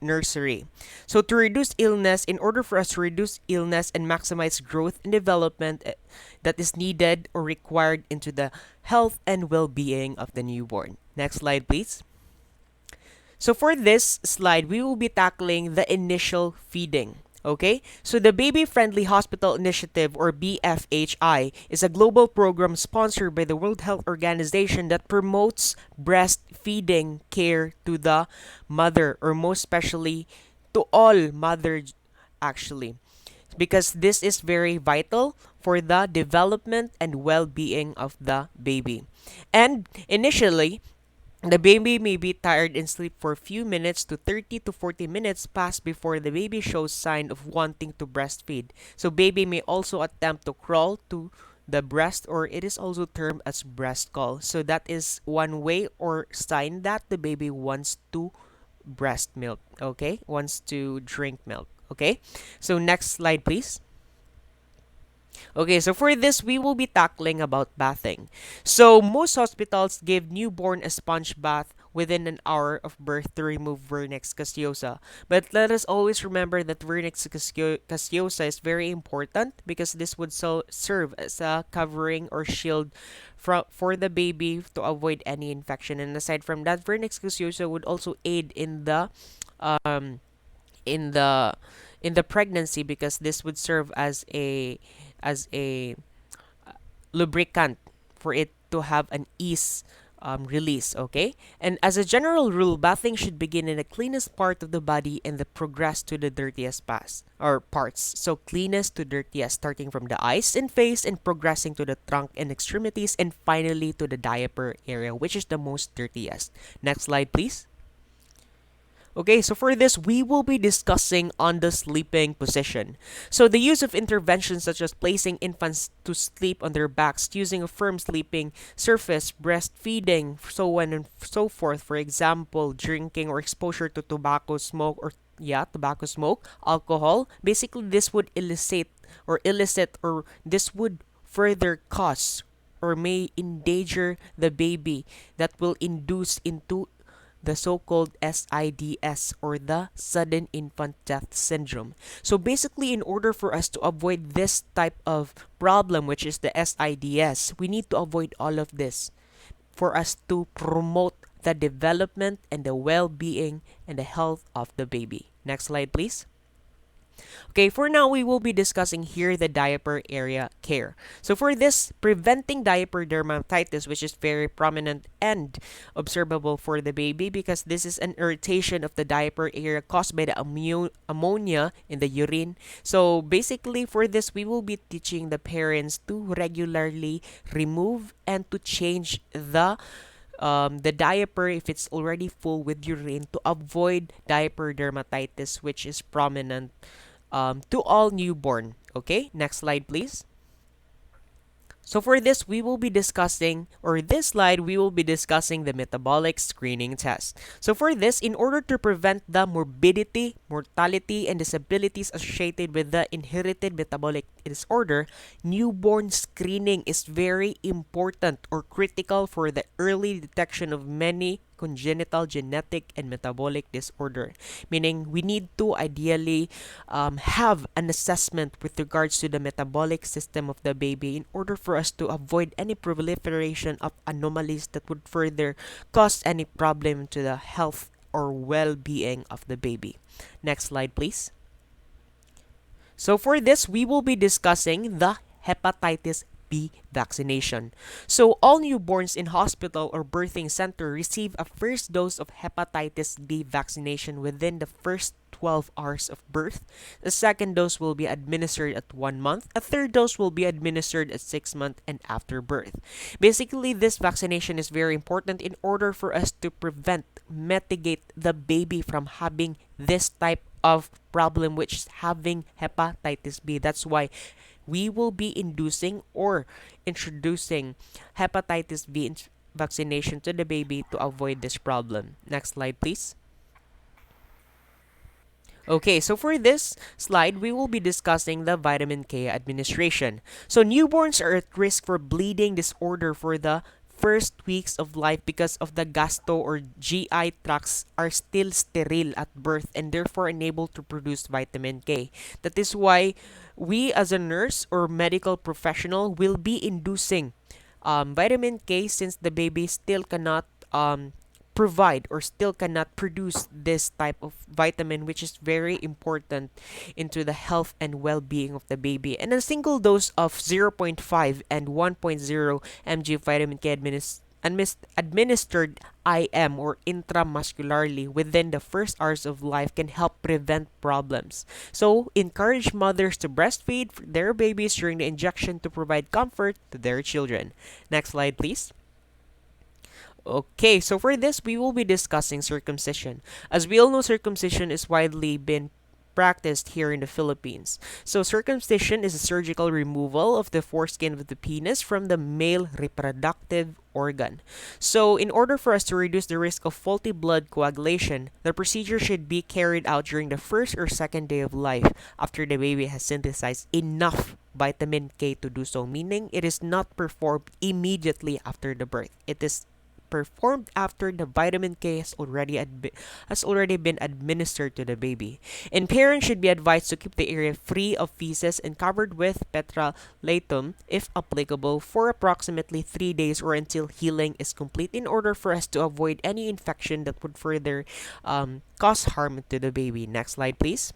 nursery. So to reduce illness, in order for us to reduce illness and maximize growth and development that is needed or required into the health and well-being of the newborn. Next slide, please. So for this slide, we will be tackling the initial feeding. Okay, so the Baby Friendly Hospital Initiative, or BFHI, is a global program sponsored by the World Health Organization that promotes breastfeeding care to the mother, or most especially to all mothers, actually, because this is very vital for the development and well being of the baby. And initially, the baby may be tired and sleep for a few minutes to 30 to 40 minutes pass before the baby shows sign of wanting to breastfeed. So baby may also attempt to crawl to the breast, or it is also termed as breast call. So that is one way or sign that the baby wants to breast milk, okay? Wants to drink milk, okay? So next slide please. Okay, so for this, we will be tackling about bathing. So most hospitals give newborn a sponge bath within an hour of birth to remove vernix caseosa. But let us always remember that caseosa is very important because this would serve as a covering or shield for the baby to avoid any infection. And aside from that, vernix caseosa would also aid um, in the in the pregnancy because this would serve as a lubricant for it to have an ease release, okay? And as a general rule, bathing should begin in the cleanest part of the body and the progress to the dirtiest parts. So cleanest to dirtiest, starting from the eyes and face and progressing to the trunk and extremities and finally to the diaper area, which is the most dirtiest. Next slide, please. Okay, so for this, we will be discussing on the sleeping position. So the use of interventions such as placing infants to sleep on their backs, using a firm sleeping surface, breastfeeding, so on and so forth. For example, drinking or exposure to tobacco smoke, alcohol. Basically, this would illicit or this would further cause or may endanger the baby that will induce into the so-called SIDS, or the sudden infant death syndrome. So basically, in order for us to avoid this type of problem, which is the SIDS, we need to avoid all of this for us to promote the development and the well-being and the health of the baby. Next slide, please. Okay, for now, we will be discussing here the diaper area care. So for this, preventing diaper dermatitis, which is very prominent and observable for the baby because this is an irritation of the diaper area caused by the ammonia in the urine. So basically, for this, we will be teaching the parents to regularly remove and to change the diaper if it's already full with urine to avoid diaper dermatitis, which is prominent to all newborn. Okay, next slide, please. So for this, we will be discussing, or this slide, we will be discussing the metabolic screening test. So for this, in order to prevent the morbidity, mortality, and disabilities associated with the inherited metabolic disorder, newborn screening is very important or critical for the early detection of many congenital genetic and metabolic disorder, meaning we need to ideally have an assessment with regards to the metabolic system of the baby in order for us to avoid any proliferation of anomalies that would further cause any problem to the health or well-being of the baby. Next slide, please. So for this, we will be discussing the hepatitis B vaccination. So all newborns in hospital or birthing center receive a first dose of hepatitis B vaccination within the first 12 hours of birth. The second dose will be administered at 1 month. A third dose will be administered at 6 months and after birth. Basically, this vaccination is very important in order for us to prevent, mitigate the baby from having this type of problem, which is having hepatitis B. That's why we will be inducing or introducing hepatitis B vaccination to the baby to avoid this problem. Next slide, please. Okay, so for this slide, we will be discussing the vitamin K administration. So newborns are at risk for bleeding disorder for the first weeks of life because of the gastro or GI tracts are still sterile at birth and therefore unable to produce vitamin K. That is why we as a nurse or medical professional will be inducing vitamin K since the baby still cannot provide or still cannot produce this type of vitamin, which is very important into the health and well-being of the baby. And a single dose of zero point 0.5 and 1.0 mg vitamin K administered IM or intramuscularly within the first hours of life can help prevent problems. So, encourage mothers to breastfeed their babies during the injection to provide comfort to their children. Next slide, please. Okay, so for this, we will be discussing circumcision. As we all know, circumcision is widely been practiced here in the Philippines. So circumcision is a surgical removal of the foreskin of the penis from the male reproductive organ. So in order for us to reduce the risk of faulty blood coagulation, the procedure should be carried out during the first or second day of life after the baby has synthesized enough vitamin K to do so, meaning it is not performed immediately after the birth. It is performed after the vitamin K has already been administered to the baby. And parents should be advised to keep the area free of feces and covered with petrolatum if applicable for approximately 3 days or until healing is complete in order for us to avoid any infection that would further cause harm to the baby. Next slide, please.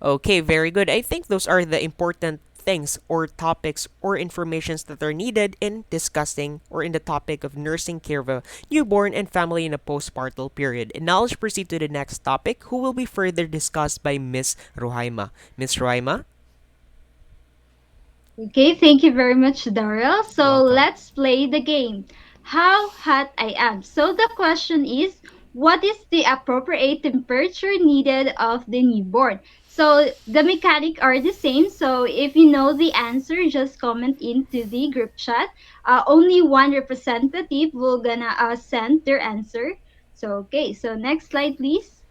Okay, very good. I think those are the important things or topics or informations that are needed in discussing or in the topic of nursing care of a newborn and family in a postpartum period. And now let's proceed to the next topic, who will be further discussed by Miss Rohaima. Miss Rohaima, Okay, thank you very much, Daryl. So welcome. let's play the game. How hot I am. So the question is, what is the appropriate temperature needed of the newborn? So the mechanic are the same. So if you know the answer, just comment into the group chat. Only one representative will gonna send their answer. So okay, so next slide, please.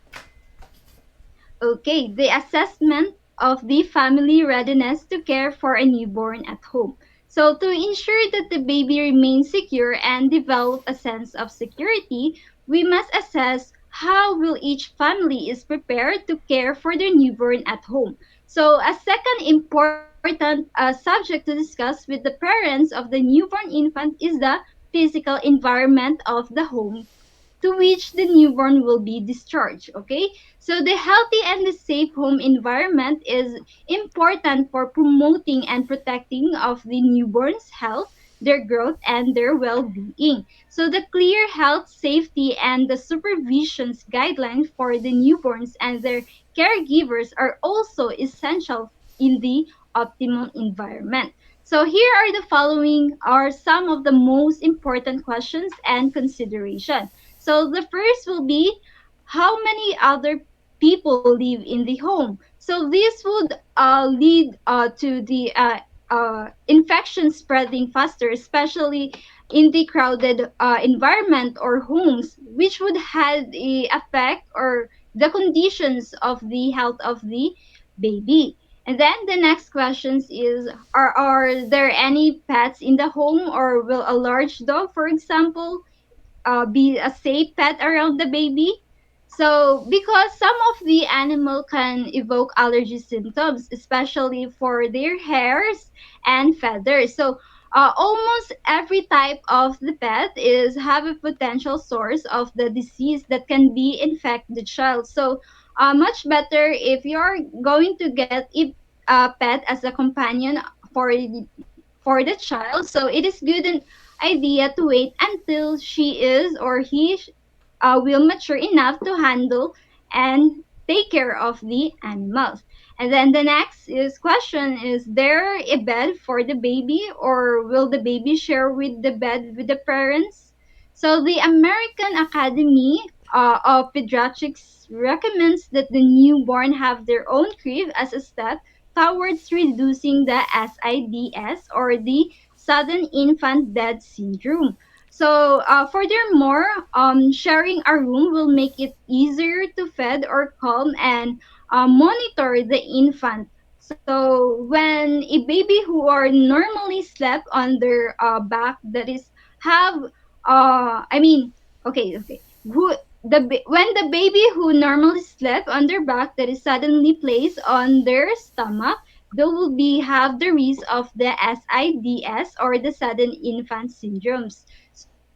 Okay, the assessment of the family readiness to care for a newborn at home. So, to ensure that the baby remains secure and develop a sense of security, we must assess how will each family is prepared to care for their newborn at home. So, a second important subject to discuss with the parents of the newborn infant is the physical environment of the home to which the newborn will be discharged. Okay, so the healthy and the safe home environment is important for promoting and protecting of the newborn's health, their growth, and their well-being. So the clear health, safety, and the supervisions guidelines for the newborns and their caregivers are also essential in the optimal environment. So here are the following are some of the most important questions and consideration. So the first will be how many other people live in the home. So this would lead to the infection spreading faster, especially in the crowded environment or homes, which would have a effect or the conditions of the health of the baby. And then the next questions is, are there any pets in the home, or will a large dog, for example, be a safe pet around the baby? So, because some of the animal can evoke allergy symptoms, especially for their hairs and feathers. So, almost every type of the pet is have a potential source of the disease that can be infect the child. So, much better if you're going to get a pet as a companion for for the child. So, it is good an idea to wait until she is or will mature enough to handle and take care of the animals. And then the next is question, is there a bed for the baby, or will the baby share with the bed with the parents? So the American Academy of Pediatrics recommends that the newborn have their own crib as a step towards reducing the SIDS, or the sudden infant death syndrome. So, furthermore, sharing a room will make it easier to feed or calm and monitor the infant. So, when a baby who are normally slept on their back, that is have, I mean, okay, who when the baby who normally slept on their back that is suddenly placed on their stomach, they will be have the risk of the SIDS, or the sudden infant syndromes.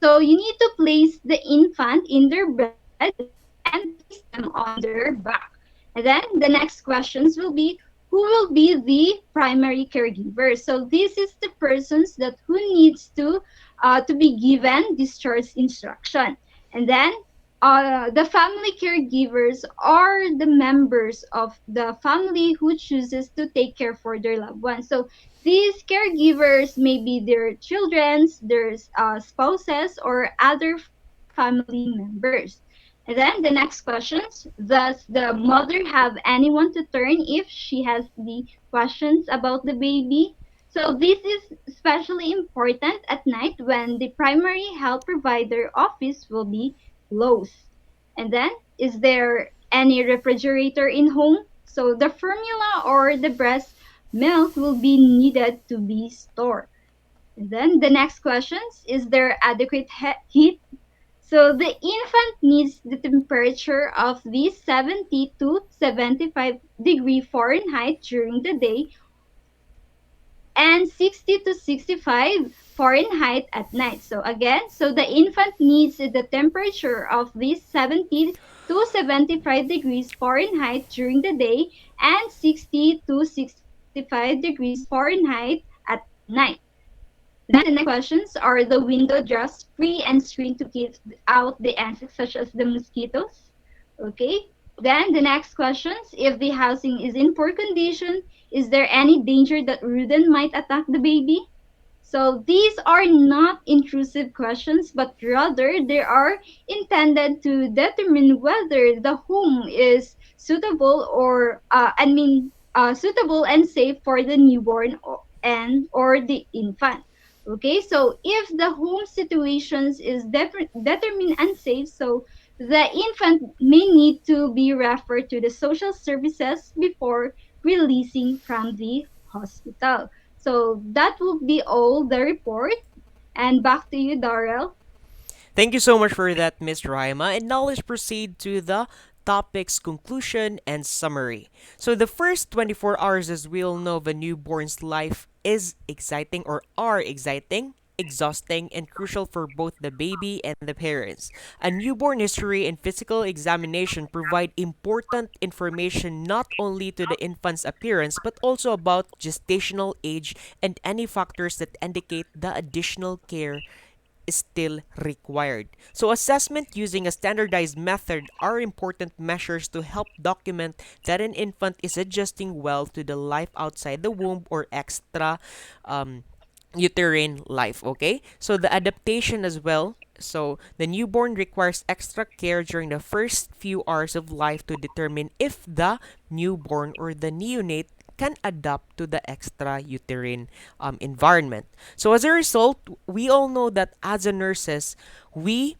So you need to place the infant in their bed and place them on their back. And then the next questions will be, who will be the primary caregiver? So this is the persons that who needs to be given discharge instruction. And then the family caregivers are the members of the family who chooses to take care for their loved ones. So these caregivers may be their children's, their spouses, or other family members. And then the next questions, does the mother have anyone to turn if she has the questions about the baby? So this is especially important at night when the primary health provider office will be closed. And then, is there any refrigerator in home? So the formula or the breast milk will be needed to be stored. And then the next questions, is there adequate heat? So the infant needs the temperature of the 70 to 75-degree Fahrenheit during the day and 60 to 65 Fahrenheit at night. So again, so the infant needs the temperature of these 70 to 75 degrees Fahrenheit during the day and 60 to 65 degrees Fahrenheit at night. Then the next questions, are the window just free and screened to keep out the insects such as the mosquitoes? Okay. Then the next questions, if the housing is in poor condition, is there any danger that rodent might attack the baby? So these are not intrusive questions, but rather they are intended to determine whether the home is suitable or suitable and safe for the newborn or the infant. Okay, so if the home situations is determined unsafe, so the infant may need to be referred to the social services before releasing from the hospital. So that will be all the report. And back to you, Darrell. Thank you so much for that, Miss Raima. And now let's proceed to the topic's conclusion and summary. So the first 24 hours, as we all know, of a newborn's life is exciting or are exciting, exhausting, and crucial for both the baby and the parents. A newborn history and physical examination provide important information not only to the infant's appearance but also about gestational age and any factors that indicate the additional care is still required. So, assessment using a standardized method are important measures to help document that an infant is adjusting well to the life outside the womb or extra um, uterine life. Okay, so the adaptation as well. So, the newborn requires extra care during the first few hours of life to determine if the newborn or the neonate can adapt to the extrauterine environment. So as a result, we all know that as a nurses, we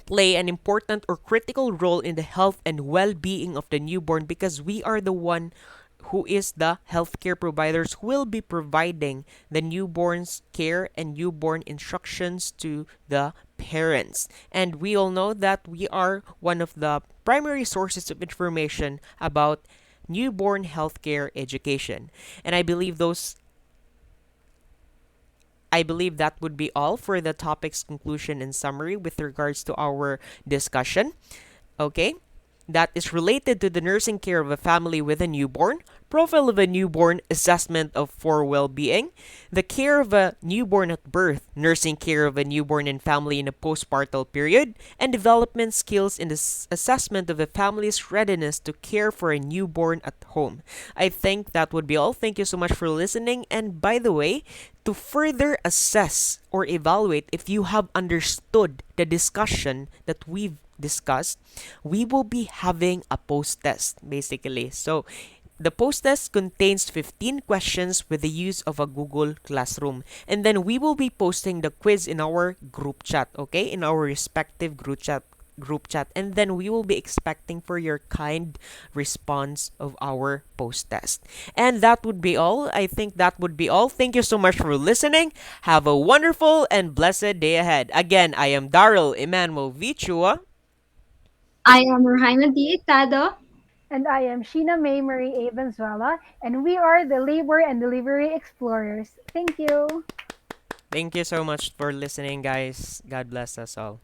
play an important or critical role in the health and well-being of the newborn because we are the one who is the healthcare providers who will be providing the newborn's care and newborn instructions to the parents. And we all know that we are one of the primary sources of information about newborn healthcare education. And I believe that would be all for the topic's conclusion and summary with regards to our discussion. Okay? That is related to the nursing care of a family with a newborn, profile of a newborn, assessment of for well-being, the care of a newborn at birth, nursing care of a newborn and family in a postpartum period, and development skills in the assessment of a family's readiness to care for a newborn at home. I think that would be all. Thank you so much for listening. And by the way, to further assess or evaluate if you have understood the discussion that we've discussed, we will be having a post test basically. So the post test contains 15 questions with the use of a Google Classroom. And then we will be posting the quiz in our group chat, okay? In our respective group chat, and then we will be expecting for your kind response of our post test. And that would be all. I think that would be all. Thank you so much for listening. Have a wonderful and blessed day ahead. Again, I am Daryl Emmanuel Vichua. I am Rohaima Dietado. And I am Sheena May Marie A. Valenzuela, and we are the Labor and Delivery Explorers. Thank you. Thank you so much for listening, guys. God bless us all.